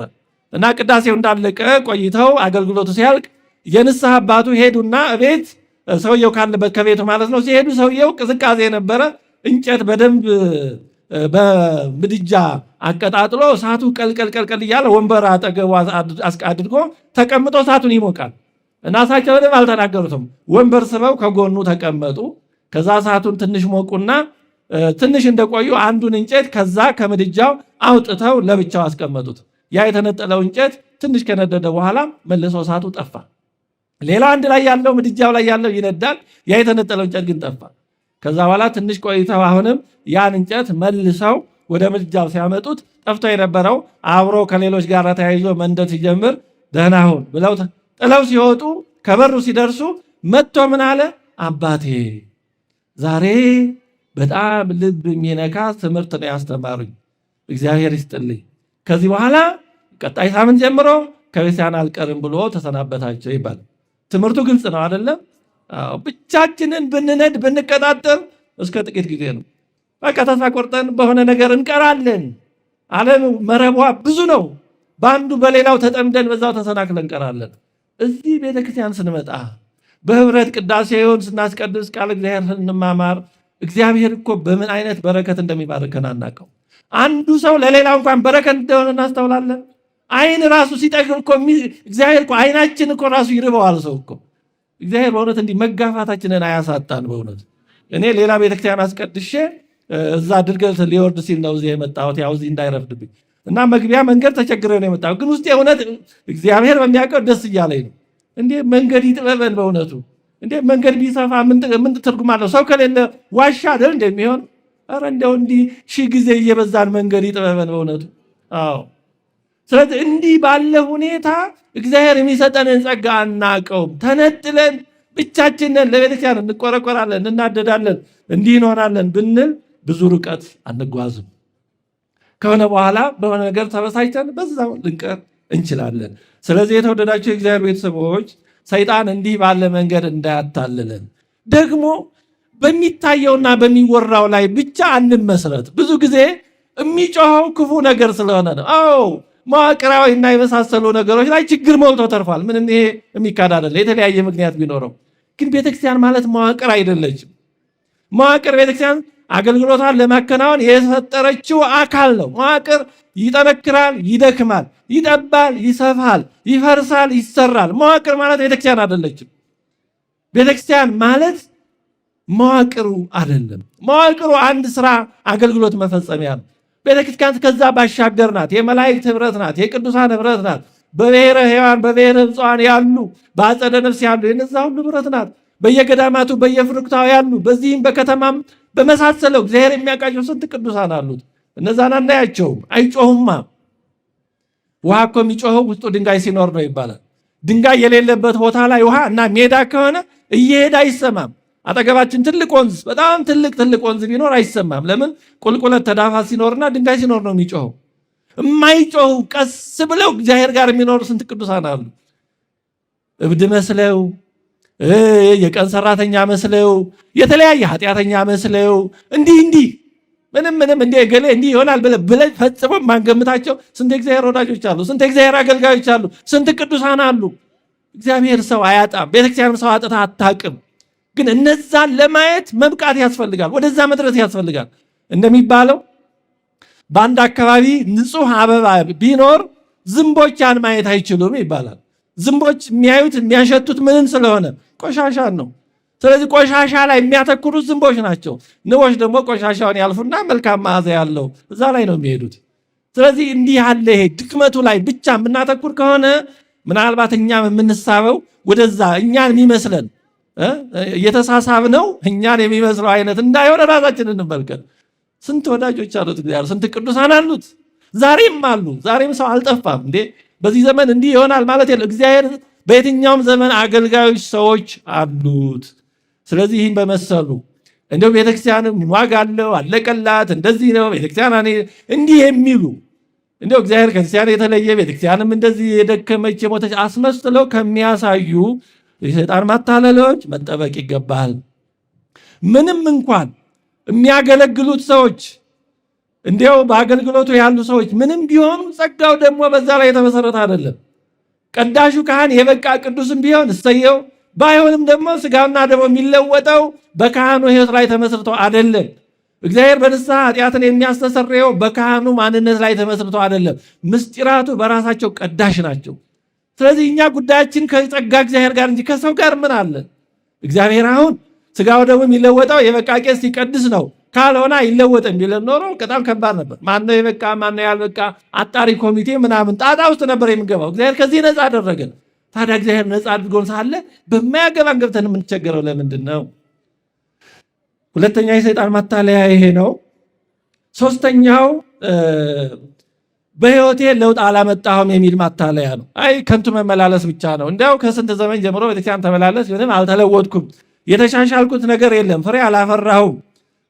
እና ቅዳሴው እንዳለቀ ቆይተው አገልግሎቱ ሲያልቅ የንስሐ አባቱ ሄዱና ቤት ሰውየው ካለበት ከቤቱ ማለት ነው ሲሄዱ ሰውየው ቅዝቃዜ የነበረ እንጨት በደንብ በምድጃ አቀጣጥሎ እሳቱ ቀልቀል እያለ ወንበር አጠገቡ አድርጎ ተቀምጦ እሳቱን ይሞቃል እና እሳቸው ምንም አልተናገሩትም። ወንበር ስበው ከጎኑ ተቀመጡ። ከዛ እሳቱን ትንሽ ሞቁና ትንሽ እንደቆዩ አንዱን እንጨት ከዛ ከምድጃው አውጥተው ለብቻው አስቀመጡት። ያ የተነጠለው እንጨት ትንሽ ከነደደ በኋላ መልሶ እሳቱ ጠፋ። ሌላ አንድ ላይ ያለው ምድጃው ላይ ያለው ይነዳል። ያ የተነጠለው እንጨት ግን ጠፋ። ከዛ በኋላ ትንሽ ቆይተው አሁንም ያን እንጨት መልሰው ወደ ምድጃው ሲያመጡት ጠፍቶ የነበረው አብሮ ከሌሎች ጋር ተያይዞ መንደድ ሲጀምር ደህና ሁን ብለው ጥለው ሲወጡ ከበሩ ሲደርሱ መጥቶ ምን አለ? አባቴ ዛሬ በጣም ልብ የሚነካ ትምህርት ነው ያስተማሩኝ። እግዚአብሔር ይስጥልኝ። ከዚህ በኋላ ቀጣይ ሳምንት ጀምሮ ከቤተክርስቲያን አልቀርም ብሎ ተሰናበታቸው ይባላል። ትምህርቱ ግልጽ ነው አይደለም? ብቻችንን ብንነድ ብንቀጣጠል እስከ ጥቂት ጊዜ ነው። በቃ ተስፋ ቆርጠን በሆነ ነገር እንቀራለን። ዓለም መረቧ ብዙ ነው። በአንዱ በሌላው ተጠምደን በዛው ተሰናክለን እንቀራለን። እዚህ ቤተክርስቲያን ስንመጣ በህብረት ቅዳሴውን ስናስቀድስ ቃል እግዚአብሔር ስንማማር እግዚአብሔር እኮ በምን አይነት በረከት እንደሚባርከን አናውቀው። አንዱ ሰው ለሌላው እንኳን በረከት እንደሆነ እናስተውላለን። አይን ራሱ ሲጠግብ እኮ እግዚአብሔር እኮ አይናችን እኮ ራሱ ይርበዋል ሰው እኮ። እግዚአብሔር በእውነት እንዲህ መጋፋታችንን አያሳጣን። በእውነት እኔ ሌላ ቤተክርስቲያን አስቀድሼ እዛ ድርገት ሊወርድ ሲል ነው እዚህ የመጣሁት፣ ያው እዚህ እንዳይረፍድብኝ እና መግቢያ መንገድ ተቸግሬ ነው የመጣሁት። ግን ውስጥ የእውነት እግዚአብሔር በሚያውቀው ደስ እያለኝ ነው። እንዴ መንገድ ይጥበበን በእውነቱ። እንዴ መንገድ ቢሰፋ ምን ትርጉም አለው? ሰው ከሌለ ዋሻ አይደል እንደሚሆን። ኧረ እንደው እንዲህ ሺህ ጊዜ እየበዛን መንገድ ይጥበበን በእውነቱ። አዎ ስለዚህ እንዲህ ባለ ሁኔታ እግዚአብሔር የሚሰጠንን ጸጋ አናውቀውም። ተነጥለን ብቻችንን ለቤተክርስቲያን እንቆረቆራለን፣ እናደዳለን፣ እንዲህ እንሆናለን ብንል ብዙ ርቀት አንጓዝም። ከሆነ በኋላ በሆነ ነገር ተበሳጭተን በዛው ልንቀር እንችላለን። ስለዚህ የተወደዳቸው የእግዚአብሔር ቤተሰቦች ሰይጣን እንዲህ ባለ መንገድ እንዳያታልለን፣ ደግሞ በሚታየውና በሚወራው ላይ ብቻ አንመስረት። ብዙ ጊዜ የሚጮኸው ክፉ ነገር ስለሆነ ነው። አዎ መዋቅራዊ እና የመሳሰሉ ነገሮች ላይ ችግር ሞልቶ ተርፏል። ምንም ይሄ የሚካድ አይደለም፣ የተለያየ ምክንያት ቢኖረው። ግን ቤተክርስቲያን ማለት መዋቅር አይደለችም። መዋቅር ቤተክርስቲያን አገልግሎቷን ለማከናወን የፈጠረችው አካል ነው። መዋቅር ይጠነክራል፣ ይደክማል፣ ይጠባል፣ ይሰፋል፣ ይፈርሳል፣ ይሰራል። መዋቅር ማለት ቤተክርስቲያን አይደለችም። ቤተክርስቲያን ማለት መዋቅሩ አይደለም። መዋቅሩ አንድ ስራ አገልግሎት መፈጸሚያ ነው። ቤተክርስቲያን ከዛ ባሻገር ናት። የመላእክት ህብረት ናት። የቅዱሳን ህብረት ናት። በብሔረ ሕያዋን በብሔረ ሕጹዓን ያሉ በአጸደ ነፍስ ያሉ የነዛ ሁሉ ህብረት ናት። በየገዳማቱ በየፍርክታው ያሉ በዚህም በከተማም በመሳሰለው እግዚአብሔር የሚያውቃቸው ስንት ቅዱሳን አሉት። እነዛን አናያቸውም፣ አይጮሁማ። ውሃ እኮ የሚጮኸው ውስጡ ድንጋይ ሲኖር ነው ይባላል። ድንጋይ የሌለበት ቦታ ላይ ውሃ እና ሜዳ ከሆነ እየሄደ አይሰማም። አጠገባችን ትልቅ ወንዝ፣ በጣም ትልቅ ወንዝ ቢኖር አይሰማም። ለምን? ቁልቁለት ተዳፋት ሲኖርና ድንጋይ ሲኖር ነው የሚጮኸው። የማይጮሁ ቀስ ብለው እግዚአብሔር ጋር የሚኖሩ ስንት ቅዱሳን አሉ። እብድ መስለው፣ የቀን ሰራተኛ መስለው፣ የተለያየ ኃጢአተኛ መስለው እንዲህ ምንም እንዲህ ገሌ እንዲህ ይሆናል ብለን ፈጽሞ ማንገምታቸው ስንት እግዚአብሔር ወዳጆች አሉ። ስንት እግዚአብሔር አገልጋዮች አሉ። ስንት ቅዱሳን አሉ። እግዚአብሔር ሰው አያጣም። ቤተክርስቲያን ሰው አጥታ አታውቅም። ግን እነዛን ለማየት መብቃት ያስፈልጋል። ወደዛ መድረስ ያስፈልጋል። እንደሚባለው በአንድ አካባቢ ንጹህ አበባ ቢኖር ዝንቦች ያን ማየት አይችሉም ይባላል። ዝንቦች የሚያዩት የሚያሸቱት ምንን ስለሆነ? ቆሻሻን ነው። ስለዚህ ቆሻሻ ላይ የሚያተኩሩት ዝንቦች ናቸው። ንቦች ደግሞ ቆሻሻውን ያልፉና መልካም መዓዛ ያለው እዛ ላይ ነው የሚሄዱት። ስለዚህ እንዲህ ያለ ይሄ ድክመቱ ላይ ብቻ የምናተኩር ከሆነ ምናልባት እኛም የምንሳበው ወደዛ እኛን የሚመስለን እየተሳሳብ ነው እኛን የሚመስለው አይነት እንዳይሆነ ራሳችን እንመልከት። ስንት ወዳጆች አሉት እግዚአብሔር፣ ስንት ቅዱሳን አሉት። ዛሬም አሉ። ዛሬም ሰው አልጠፋም። እንዴ በዚህ ዘመን እንዲህ ይሆናል ማለት የለም። እግዚአብሔር በየትኛውም ዘመን አገልጋዮች ሰዎች አሉት። ስለዚህ ይህን በመሰሉ እንደው ቤተክርስቲያንም ዋጋ አለው አለቀላት እንደዚህ ነው ቤተክርስቲያን እንዲህ የሚሉ እንደው እግዚአብሔር ከክርስቲያን የተለየ ቤተክርስቲያንም እንደዚህ የደከመች የሞተች አስመስለው ከሚያሳዩ የሰይጣን ማታለሎች መጠበቅ ይገባል። ምንም እንኳን የሚያገለግሉት ሰዎች እንዲያው በአገልግሎቱ ያሉ ሰዎች ምንም ቢሆኑ ጸጋው ደግሞ በዛ ላይ የተመሰረተ አይደለም። ቀዳሹ ካህን የበቃ ቅዱስም ቢሆን እሰየው፣ ባይሆንም ደግሞ ስጋውና ደግሞ የሚለወጠው በካህኑ ሕይወት ላይ ተመስርቶ አይደለም። እግዚአብሔር በንስሐ ኃጢአትን የሚያስተሰርየው በካህኑ ማንነት ላይ ተመስርቶ አይደለም። ምስጢራቱ በራሳቸው ቀዳሽ ናቸው። ስለዚህ እኛ ጉዳያችን ከጸጋ እግዚአብሔር ጋር እንጂ ከሰው ጋር ምን አለን? እግዚአብሔር አሁን ስጋው ደግሞ የሚለወጠው የበቃ ቄስ ሲቀድስ ነው፣ ካልሆነ አይለወጥም ቢለን ኖሮ በጣም ከባድ ነበር። ማነው የበቃ ማነው ያልበቃ አጣሪ ኮሚቴ ምናምን ጣጣ ውስጥ ነበር የምንገባው። እግዚአብሔር ከዚህ ነፃ አደረገን። ታዲያ እግዚአብሔር ነፃ አድርጎን ሳለ በማያገባን ገብተን የምንቸገረው ለምንድን ነው? ሁለተኛ የሰይጣን ማታለያ ይሄ ነው። ሶስተኛው በህይወቴ ለውጥ አላመጣሁም የሚል ማታለያ ነው። አይ ከንቱ መመላለስ ብቻ ነው። እንዲያው ከስንት ዘመን ጀምሮ ቤተክርስቲያን ተመላለስ ምንም አልተለወጥኩም፣ የተሻሻልኩት ነገር የለም፣ ፍሬ አላፈራሁም፣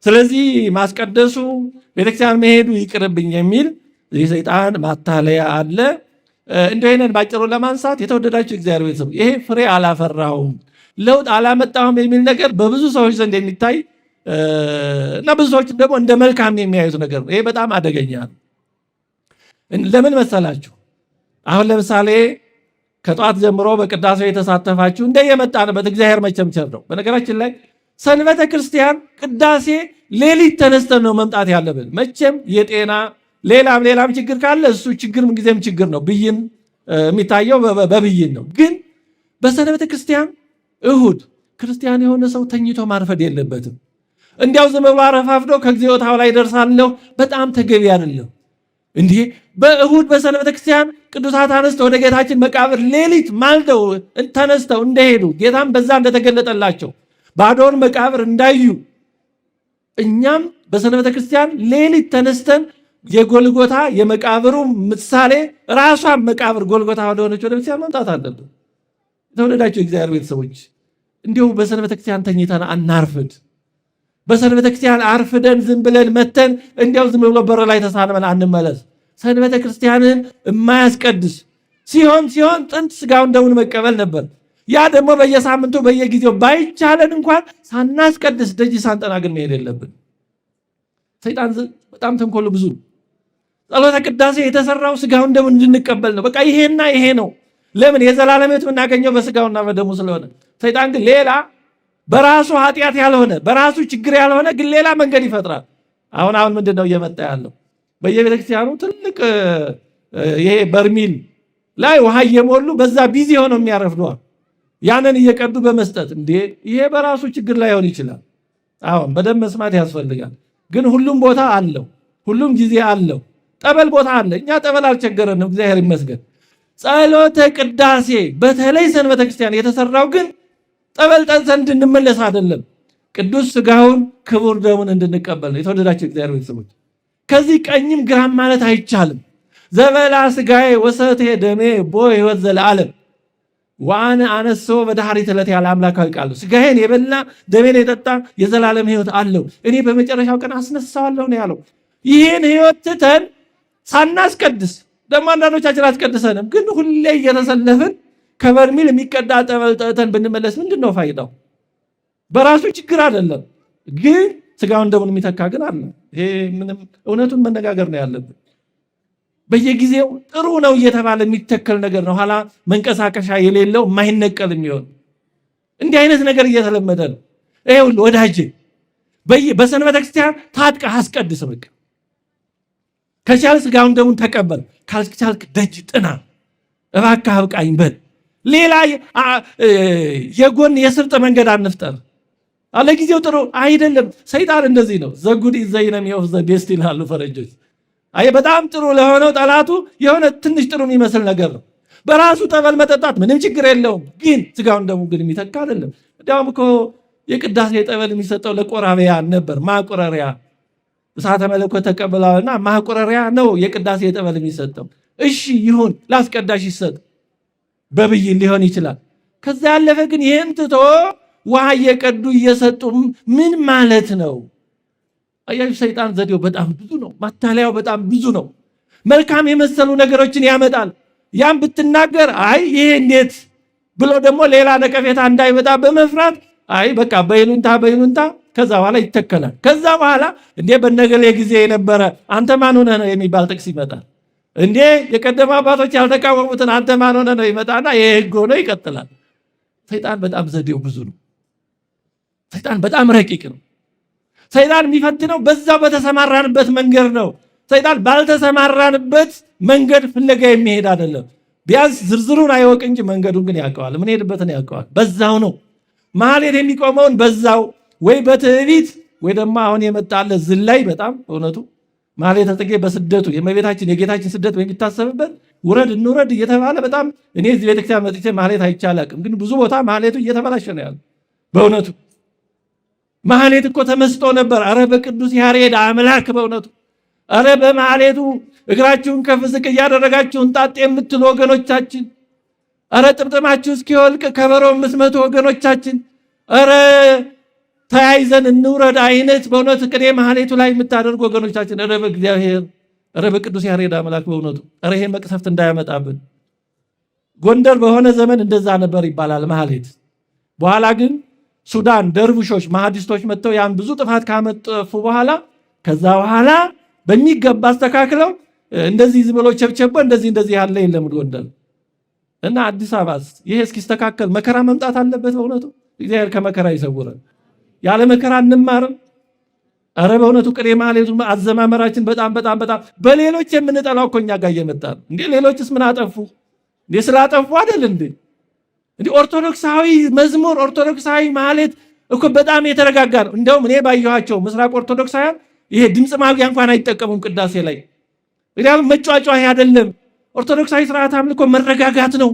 ስለዚህ ማስቀደሱ ቤተክርስቲያን መሄዱ ይቅርብኝ የሚል የሰይጣን ማታለያ አለ። እንደሆነን ባጭሩ ለማንሳት የተወደዳችሁ እግዚአብሔር ቤተሰብ ይሄ ፍሬ አላፈራውም ለውጥ አላመጣውም የሚል ነገር በብዙ ሰዎች ዘንድ የሚታይ እና ብዙ ሰዎች ደግሞ እንደ መልካም የሚያዩት ነገር ነው። ይሄ በጣም አደገኛ ነው። ለምን መሰላችሁ? አሁን ለምሳሌ ከጧት ጀምሮ በቅዳሴው የተሳተፋችሁ እንደየመጣንበት እግዚአብሔር መቸምቸር ነው። በነገራችን ላይ ሰንበተ ክርስቲያን ቅዳሴ ሌሊት ተነስተን ነው መምጣት ያለብን። መቼም የጤና ሌላም ችግር ካለ እሱ ችግር ምንጊዜም ችግር ነው። ብይን የሚታየው በብይን ነው። ግን በሰንበተ ክርስቲያን እሁድ ክርስቲያን የሆነ ሰው ተኝቶ ማርፈድ የለበትም። እንዲያው ዝም ብሎ አረፋፍዶ ከግዚኦታው ላይ ደርሳለሁ በጣም ተገቢ አይደለም። እንዲህ በእሁድ በሰንበተ ክርስቲያን ቅዱሳት አንስት ወደ ጌታችን መቃብር ሌሊት ማልደው ተነስተው እንደሄዱ ጌታም በዛ እንደተገለጠላቸው ባዶውን መቃብር እንዳዩ እኛም በሰንበተ ክርስቲያን ሌሊት ተነስተን የጎልጎታ የመቃብሩ ምሳሌ ራሷን መቃብር ጎልጎታ ወደሆነች ወደ ክርስቲያን መምጣት አለብን። የተወደዳችሁ እግዚአብሔር ቤተሰቦች እንዲሁ በሰንበተ ክርስቲያን ተኝተን አናርፍድ። በሰንበተ ክርስቲያን አርፍደን ዝም ብለን መተን እንዲያው ዝም ብሎ በር ላይ ተሳልመን አንመለስ። ሰንበተ ክርስቲያንን የማያስቀድስ ሲሆን ጥንት ስጋውን ደሙን መቀበል ነበር። ያ ደግሞ በየሳምንቱ በየጊዜው ባይቻለን እንኳን ሳናስቀድስ ደጅ ሳንጠና ግን መሄድ የለብን። ሰይጣን በጣም ተንኮሉ ብዙ ነው። ጸሎተ ቅዳሴ የተሰራው ስጋውን ደሙን እንድንቀበል ነው። በቃ ይሄና ይሄ ነው። ለምን? የዘላለም ሕይወት የምናገኘው በስጋውና በደሙ ስለሆነ። ሰይጣን ግን ሌላ በራሱ ኃጢአት ያልሆነ በራሱ ችግር ያልሆነ ግን ሌላ መንገድ ይፈጥራል። አሁን ምንድን ነው እየመጣ ያለው? በየቤተክርስቲያኑ ትልቅ ይሄ በርሚል ላይ ውሃ እየሞሉ በዛ ቢዚ ሆነው የሚያረፍደዋል። ያንን እየቀዱ በመስጠት እንዴ ይሄ በራሱ ችግር ላይሆን ይችላል። አሁን በደንብ መስማት ያስፈልጋል። ግን ሁሉም ቦታ አለው፣ ሁሉም ጊዜ አለው። ጠበል ቦታ አለ። እኛ ጠበል አልቸገረንም፣ እግዚአብሔር ይመስገን። ጸሎተ ቅዳሴ በተለይ ሰንበተ ክርስቲያን የተሰራው ግን ጠበል ጠንሰን እንድንመለስ አይደለም፣ ቅዱስ ስጋውን ክቡር ደሙን እንድንቀበል ነው። የተወደዳችሁ እግዚአብሔር ቤተሰቦች ከዚህ ቀኝም ግራም ማለት አይቻልም። ዘበላ ስጋዬ ወሰቴ ደሜ ቦ ሕይወት ዘለዓለም ዋነ አነሶ በዳህሪት ዕለት ያለ አምላካዊ ቃል ስጋዬን የበላ ደሜን የጠጣ የዘላለም ሕይወት አለው፣ እኔ በመጨረሻው ቀን አስነሳዋለሁ ነው ያለው። ይህን ሕይወት ትተን ሳናስቀድስ ደግሞ አንዳንዶቻችን አስቀድሰንም ግን ሁሌ እየተሰለፍን ከበርሚል የሚቀዳ ጠበል ጠጥተን ብንመለስ ምንድን ነው ፋይዳው? በራሱ ችግር አይደለም፣ ግን ስጋውን ደሙን የሚተካ ግን አለ። ይሄ ምንም እውነቱን መነጋገር ነው ያለብን። በየጊዜው ጥሩ ነው እየተባለ የሚተከል ነገር ነው ኋላ መንቀሳቀሻ የሌለው የማይነቀል የሚሆን እንዲህ አይነት ነገር እየተለመደ ነው። ይሄ ሁሉ ወዳጅ በሰንበተ ክርስቲያን ታጥቀህ አስቀድስ። በቃ ከቻልክ ስጋውን ደሙን ተቀበል፣ ካልቻልክ ደጅ ጥና፣ እባክህ አብቃኝ በል። ሌላ የጎን የስርጥ መንገድ አንፍጠር። ለጊዜው ጥሩ አይደለም። ሰይጣን እንደዚህ ነው። ዘጉድ ዘይነም የወፍ ዘቤስት ይላሉ ፈረንጆች። በጣም ጥሩ ለሆነው ጠላቱ የሆነ ትንሽ ጥሩ የሚመስል ነገር ነው። በራሱ ጠበል መጠጣት ምንም ችግር የለውም፣ ግን ስጋውን ደሙ ግን የሚተካ አይደለም። እንዲያውም እኮ የቅዳሴ ጠበል የሚሰጠው ለቆራቢያን ነበር። ማቁረሪያ እሳተ መለኮት ተቀብለዋልና ማቁረሪያ ነው የቅዳሴ ጠበል የሚሰጠው። እሺ ይሁን፣ ላስቀዳሽ ይሰጥ፣ በብይን ሊሆን ይችላል። ከዛ ያለፈ ግን ይህን ትቶ ውሃ እየቀዱ እየሰጡ ምን ማለት ነው? አያችሁ፣ ሰይጣን ዘዴው በጣም ብዙ ነው። ማታለያው በጣም ብዙ ነው። መልካም የመሰሉ ነገሮችን ያመጣል። ያም ብትናገር አይ ይሄ እንዴት ብሎ ደግሞ ሌላ ነቀፌታ እንዳይመጣ በመፍራት አይ በቃ በይሉንታ ከዛ በኋላ ይተከላል። ከዛ በኋላ እንዴ በነገሌ ጊዜ የነበረ አንተ ማን ሆነህ ነው የሚባል ጥቅስ ይመጣል። እንዴ የቀደሙ አባቶች ያልተቃወሙትን አንተ ማን ሆነህ ነው ይመጣና ይሄ ሕግ ሆኖ ይቀጥላል። ሰይጣን በጣም ዘዴው ብዙ ነው። ሰይጣን በጣም ረቂቅ ነው። ሰይጣን የሚፈትነው በዛው በተሰማራንበት መንገድ ነው። ሰይጣን ባልተሰማራንበት መንገድ ፍለጋ የሚሄድ አይደለም። ቢያንስ ዝርዝሩን አይወቅ እንጂ መንገዱን ግን ያውቀዋል። ምን ሄድበትን ያውቀዋል። በዛው ነው ማህሌት የሚቆመውን በዛው ወይ በትዕቢት ወይ ደግሞ አሁን የመጣለ ዝላይ በጣም እውነቱ ማህሌተ ጽጌ በስደቱ የእመቤታችን የጌታችን ስደት የሚታሰብበት ውረድ እንውረድ እየተባለ በጣም እኔ እዚህ ቤተክርስቲያን መጥቼ ማህሌት አይቻላቅም፣ ግን ብዙ ቦታ ማህሌቱ እየተበላሸ ነው ያለው። በእውነቱ ማህሌት እኮ ተመስጦ ነበር። አረ በቅዱስ ያሬድ አምላክ በእውነቱ አረ በማህሌቱ እግራችሁን ከፍ ዝቅ እያደረጋችሁ እንጣጤ የምትሉ ወገኖቻችን፣ አረ ጥምጥማችሁ እስኪወልቅ ከበሮ የምትመቱ ወገኖቻችን፣ አረ ተያይዘን እንውረድ አይነት በእውነት ቅኔ ማህሌቱ ላይ የምታደርጉ ወገኖቻችን ረበ እግዚአብሔር ረበ ቅዱስ ያሬድ አምላክ በእውነቱ ይሄ መቅሰፍት እንዳያመጣብን። ጎንደር በሆነ ዘመን እንደዛ ነበር ይባላል ማህሌት። በኋላ ግን ሱዳን ደርቡሾች ማህዲስቶች መጥተው ያን ብዙ ጥፋት ካመጠፉ በኋላ ከዛ በኋላ በሚገባ አስተካክለው እንደዚህ ዝም ብሎ ቸብቸበ እንደዚህ ያለ የለም ጎንደር እና አዲስ አበባስ ይሄ እስኪስተካከል መከራ መምጣት አለበት። በእውነቱ እግዚአብሔር ከመከራ ይሰውረን። ያለ መከራ እንማርም። አረ በእውነቱ ቅኔ ማህሌቱ አዘማመራችን በጣም በሌሎች የምንጠላው እኮ እኛ ጋር እየመጣ ነው እንዴ። ሌሎችስ ምን አጠፉ እንዴ? ስላጠፉ አይደል እንዴ? ኦርቶዶክሳዊ መዝሙር ኦርቶዶክሳዊ ማህሌት እኮ በጣም የተረጋጋ ነው። እንደውም እኔ ባየኋቸው ምስራቅ ኦርቶዶክሳውያን ይሄ ድምፅ ማጉያ እንኳን አይጠቀሙም ቅዳሴ ላይ። ምክንያቱም መጫጫ አይደለም። ኦርቶዶክሳዊ ስርዓት አምልኮ መረጋጋት ነው።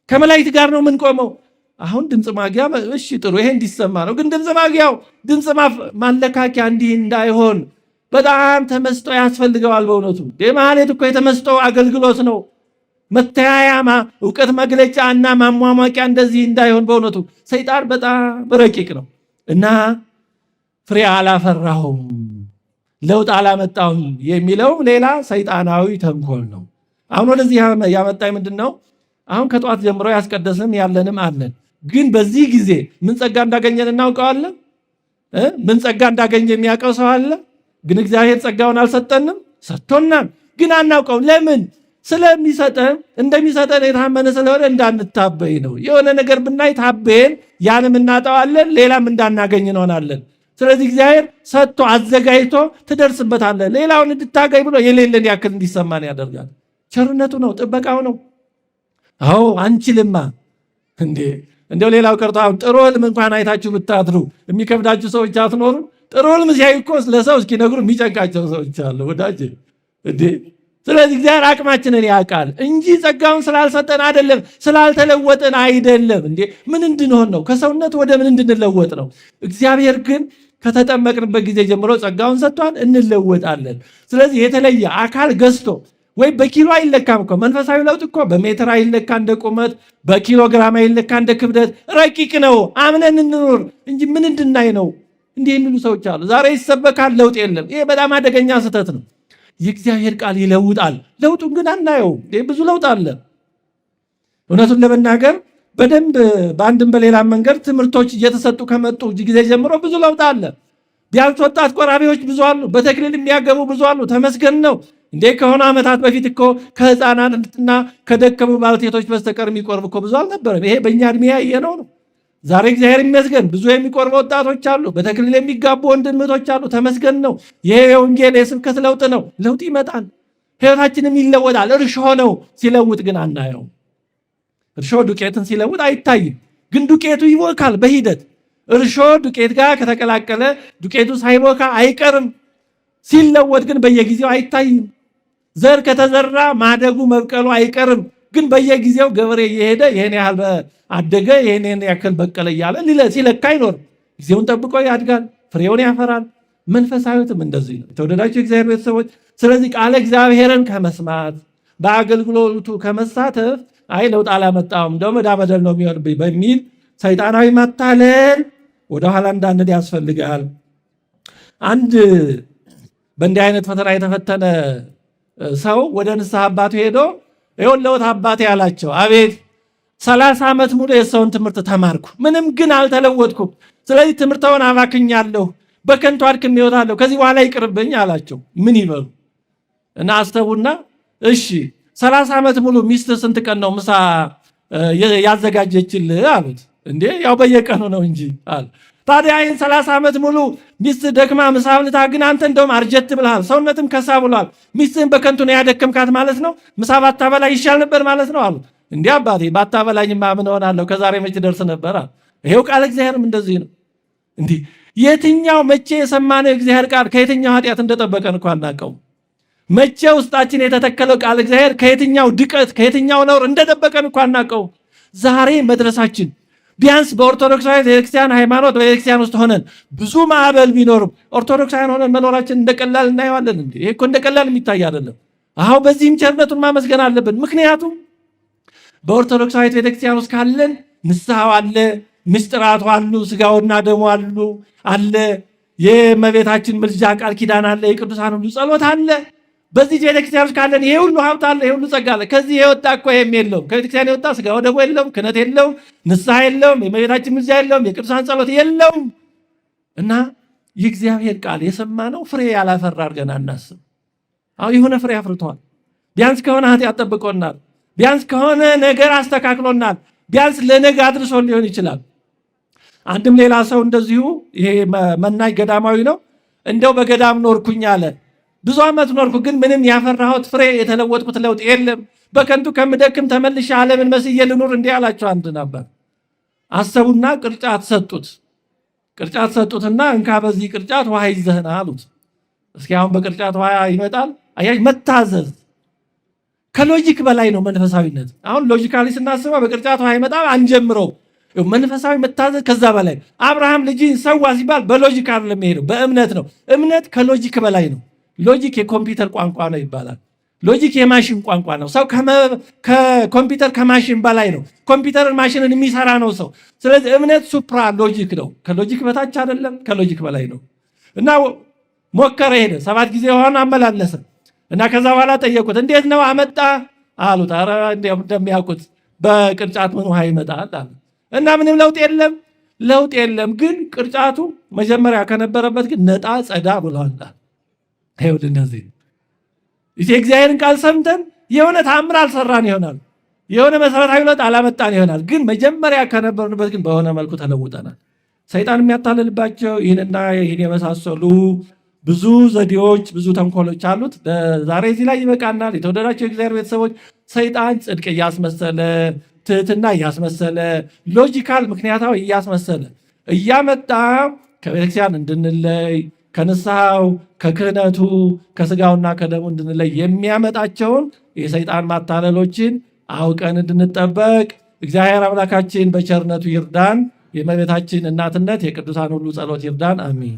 ከመላእክት ጋር ነው የምንቆመው። አሁን ድምፅ ማጉያ እሺ ጥሩ፣ ይሄ እንዲሰማ ነው። ግን ድምፅ ማጉያው ድምፅ ማለካኪያ እንዲህ እንዳይሆን በጣም ተመስጦ ያስፈልገዋል። በእውነቱ ማህሌት እኮ የተመስጦ አገልግሎት ነው። መተያያማ እውቀት መግለጫ እና ማሟሟቂያ እንደዚህ እንዳይሆን በእውነቱ ሰይጣን በጣም ረቂቅ ነው እና ፍሬ አላፈራሁም ለውጥ አላመጣሁም የሚለው ሌላ ሰይጣናዊ ተንኮል ነው። አሁን ወደዚህ ያመጣኝ ምንድን ነው? አሁን ከጠዋት ጀምሮ ያስቀደስንም ያለንም አለን። ግን በዚህ ጊዜ ምን ጸጋ እንዳገኘን እናውቀዋለን። ምን ጸጋ እንዳገኘ የሚያውቀው ሰው አለ? ግን እግዚአብሔር ጸጋውን አልሰጠንም። ሰጥቶናል፣ ግን አናውቀውም። ለምን? ስለሚሰጠን እንደሚሰጠን የታመነ ስለሆነ እንዳንታበይ ነው። የሆነ ነገር ብናይ ታበየን ያንም እናጠዋለን፣ ሌላም እንዳናገኝ እንሆናለን። ስለዚህ እግዚአብሔር ሰጥቶ አዘጋጅቶ ትደርስበታለህ። ሌላውን እንድታገኝ ብሎ የሌለን ያክል እንዲሰማን ያደርጋል። ቸርነቱ ነው፣ ጥበቃው ነው። አዎ አንችልማ እንደው ሌላው ቀርቶ አሁን ጥሩ ህልም እንኳን አይታችሁ ብታድሩ የሚከብዳችሁ ሰዎች አትኖሩ። ጥሩ ህልም ሲያዩ እኮ ለሰው እስኪነግሩ የሚጨንቃቸው ሰዎች አሉ ወዳጅ ስለዚህ እግዚአብሔር አቅማችንን ያውቃል እንጂ ጸጋውን ስላልሰጠን አይደለም፣ ስላልተለወጥን አይደለም። ምን እንድንሆን ነው? ከሰውነት ወደ ምን እንድንለወጥ ነው? እግዚአብሔር ግን ከተጠመቅንበት ጊዜ ጀምሮ ጸጋውን ሰጥቷን እንለወጣለን። ስለዚህ የተለየ አካል ገዝቶ ወይ በኪሎ አይለካም እኮ መንፈሳዊ ለውጥ እኮ በሜትር አይለካ እንደ ቁመት፣ በኪሎ ግራም አይለካ እንደ ክብደት። ረቂቅ ነው። አምነን እንኑር እንጂ ምን እንድናይ ነው? እንዲህ የሚሉ ሰዎች አሉ። ዛሬ ይሰበካል፣ ለውጥ የለም። ይሄ በጣም አደገኛ ስህተት ነው። የእግዚአብሔር ቃል ይለውጣል። ለውጡን ግን አናየው። ብዙ ለውጥ አለ። እውነቱን ለመናገር በደንብ በአንድም በሌላ መንገድ ትምህርቶች እየተሰጡ ከመጡ ጊዜ ጀምሮ ብዙ ለውጥ አለ። ቢያንስ ወጣት ቆራቢዎች ብዙ አሉ። በተክሊል የሚያገቡ ብዙ አሉ። ተመስገን ነው። ከሆነ ዓመታት በፊት እኮ ከህፃናትና ከደከሙ ባልቴቶች በስተቀር የሚቆርብ እኮ ብዙ አልነበረም። ይሄ በእኛ እድሜ ያየነው ነው። ዛሬ እግዚአብሔር ይመስገን ብዙ የሚቆርቡ ወጣቶች አሉ። በተክሊል የሚጋቡ ወንድምቶች አሉ። ተመስገን ነው። ይሄ የወንጌል የስብከት ለውጥ ነው። ለውጥ ይመጣል፣ ህይወታችንም ይለወጣል። እርሾ ነው፣ ሲለውጥ ግን አናየው። እርሾ ዱቄትን ሲለውጥ አይታይም፣ ግን ዱቄቱ ይቦካል በሂደት። እርሾ ዱቄት ጋር ከተቀላቀለ ዱቄቱ ሳይቦካ አይቀርም። ሲለወጥ ግን በየጊዜው አይታይም። ዘር ከተዘራ ማደጉ መብቀሉ አይቀርም፣ ግን በየጊዜው ገበሬ እየሄደ ይሄን ያህል አደገ ይሄን ያክል በቀለ እያለ ሲለካ አይኖርም። ጊዜውን ጠብቆ ያድጋል፣ ፍሬውን ያፈራል። መንፈሳዊትም እንደዚህ ነው። የተወደዳችሁ እግዚአብሔር ቤተሰቦች፣ ስለዚህ ቃለ እግዚአብሔርን ከመስማት በአገልግሎቱ ከመሳተፍ አይ ለውጥ አላመጣውም እንደው መዳበደል ነው የሚሆንብኝ በሚል ሰይጣናዊ ማታለል ወደኋላ እንዳንል ያስፈልጋል። አንድ በእንዲህ አይነት ፈተና የተፈተነ ሰው ወደ ንስሐ አባቱ ሄዶ ይኸውልዎት አባቴ ያላቸው፣ አቤት 30 ዓመት ሙሉ የሰውን ትምህርት ተማርኩ፣ ምንም ግን አልተለወጥኩም። ስለዚህ ትምህርተውን አባክኛለሁ፣ በከንቱ አድክሜ እወጣለሁ፣ ከዚህ በኋላ ይቅርብኝ አላቸው። ምን ይበሉ እና አስተቡና፣ እሺ 30 ዓመት ሙሉ ሚስት ስንት ቀን ነው ምሳ ያዘጋጀችልህ አሉት። ያው በየቀኑ ነው እንጂ አለ። ታዲያ ይህን 30 ዓመት ሙሉ ሚስት ደክማ ምሳ አብልታ፣ ግን አንተ እንደውም አርጀት ብልሃል፣ ሰውነትም ከሳ ብሏል። ሚስትህን በከንቱ ነው ያደከምካት ማለት ነው። ምሳ ባታበላ ይሻል ነበር ማለት ነው አሉት። አባቴ ባታበላኝማ ምን ሆናለሁ? ከዛሬ መቼ ደርስ ነበር። ይሄው ቃል እግዚአብሔርም እንደዚህ ነው። የትኛው መቼ የሰማነው የእግዚአብሔር ቃል ከየትኛው ኃጢአት እንደጠበቀን እንኳን አናውቀውም። መቼ ውስጣችን የተተከለው ቃል እግዚአብሔር ከየትኛው ድቀት ከየትኛው ነውር እንደጠበቀን እንኳን አናውቀውም። ዛሬ መድረሳችን ቢያንስ በኦርቶዶክሳዊ ቤተክርስቲያን ሃይማኖት በቤተክርስቲያን ውስጥ ሆነን ብዙ ማዕበል ቢኖርም ኦርቶዶክሳውያን ሆነን መኖራችን እንደቀላል እናየዋለን። ይሄ እኮ እንደቀላል የሚታይ አይደለም። አሁን በዚህም ቸርነቱን ማመስገን አለብን። ምክንያቱም በኦርቶዶክሳዊ ቤተክርስቲያን ውስጥ ካለን ንስሐው አለ፣ ምስጢራቱ አሉ፣ ስጋውና ደሙ አለ፣ የእመቤታችን ምልጃ ቃል ኪዳን አለ፣ የቅዱሳን ሁሉ ጸሎት አለ። በዚህ ቤተክርስቲያን ካለን ይሄ ሁሉ ሀብት አለ፣ ይሄ ሁሉ ጸጋ አለ። ከዚህ የወጣ እኮ ይሄም የለውም። ከቤተክርስቲያን የወጣ ስጋው ደሙ የለውም፣ ክህነት የለውም፣ ንስሐ የለውም፣ የእመቤታችን ምልጃ የለውም፣ የቅዱሳን ጸሎት የለውም። እና የእግዚአብሔር ቃል የሰማነው ፍሬ ያላፈራ አድርገን አናስብ። አሁን የሆነ ፍሬ አፍርቷል። ቢያንስ ከሆነ ኃጢአት ጠብቆናል። ቢያንስ ከሆነ ነገር አስተካክሎናል። ቢያንስ ለነገ አድርሶን ሊሆን ይችላል። አንድም ሌላ ሰው እንደዚሁ ይሄ መናኝ ገዳማዊ ነው። እንደው በገዳም ኖርኩኝ አለ። ብዙ ዓመት ኖርኩ፣ ግን ምንም ያፈራሁት ፍሬ የተለወጥኩት ለውጥ የለም። በከንቱ ከምደክም ተመልሼ ዓለምን መስዬ ልኑር እንዲህ አላቸው። አንድ ነበር አሰቡና ቅርጫት ሰጡትና እንካ በዚህ ቅርጫት ውሃ ይዘህና አሉት። እስኪ አሁን በቅርጫት ውሃ ይመጣል? አያጅ መታዘዝ ከሎጂክ በላይ ነው መንፈሳዊነት። አሁን ሎጂካሊ ስናስበው በቅርጫት ውሃ ይመጣል አንጀምረው። መንፈሳዊ መታዘዝ ከዛ በላይ። አብርሃም ልጅን ሰዋ ሲባል በሎጂክ አይደለም የሚሄደው፣ በእምነት ነው። እምነት ከሎጂክ በላይ ነው። ሎጂክ የኮምፒውተር ቋንቋ ነው ይባላል። ሎጂክ የማሽን ቋንቋ ነው። ሰው ከኮምፒውተር ከማሽን በላይ ነው። ኮምፒውተርን ማሽንን የሚሰራ ነው ሰው። ስለዚህ እምነት ሱፕራ ሎጂክ ነው። ከሎጂክ በታች አይደለም፣ ከሎጂክ በላይ ነው። እና ሞከረ፣ ሄደ 7 ጊዜ ውሃውን አመላለሰ እና ከዛ በኋላ ጠየቁት፣ እንዴት ነው አመጣ አሉት። ኧረ እንደሚያውቁት በቅርጫት ምን ውሃ ይመጣል አለ። እና ምንም ለውጥ የለም። ግን ቅርጫቱ መጀመሪያ ከነበረበት ግን ነጣ ጸዳ ብሏል። ይኸውልህ እነዚህ የእግዚአብሔርን ቃል ሰምተን የሆነ ተአምር አልሰራን ይሆናል፣ የሆነ መሰረታዊ ለውጥ አላመጣን ይሆናል። ግን መጀመሪያ ከነበርንበት ግን በሆነ መልኩ ተለውጠናል። ሰይጣን የሚያታልልባቸው ይህንና ይህን የመሳሰሉ ብዙ ዘዴዎች፣ ብዙ ተንኮሎች አሉት። ዛሬ እዚህ ላይ ይበቃናል። የተወደዳቸው የእግዚአብሔር ቤተሰቦች፣ ሰይጣን ጽድቅ እያስመሰለ፣ ትህትና እያስመሰለ፣ ሎጂካል ምክንያታዊ እያስመሰለ እያመጣ ከቤተክርስቲያን እንድንለይ፣ ከንስሐው፣ ከክህነቱ፣ ከስጋውና ከደሙ እንድንለይ የሚያመጣቸውን የሰይጣን ማታለሎችን አውቀን እንድንጠበቅ እግዚአብሔር አምላካችን በቸርነቱ ይርዳን። የእመቤታችን እናትነት የቅዱሳን ሁሉ ጸሎት ይርዳን። አሜን።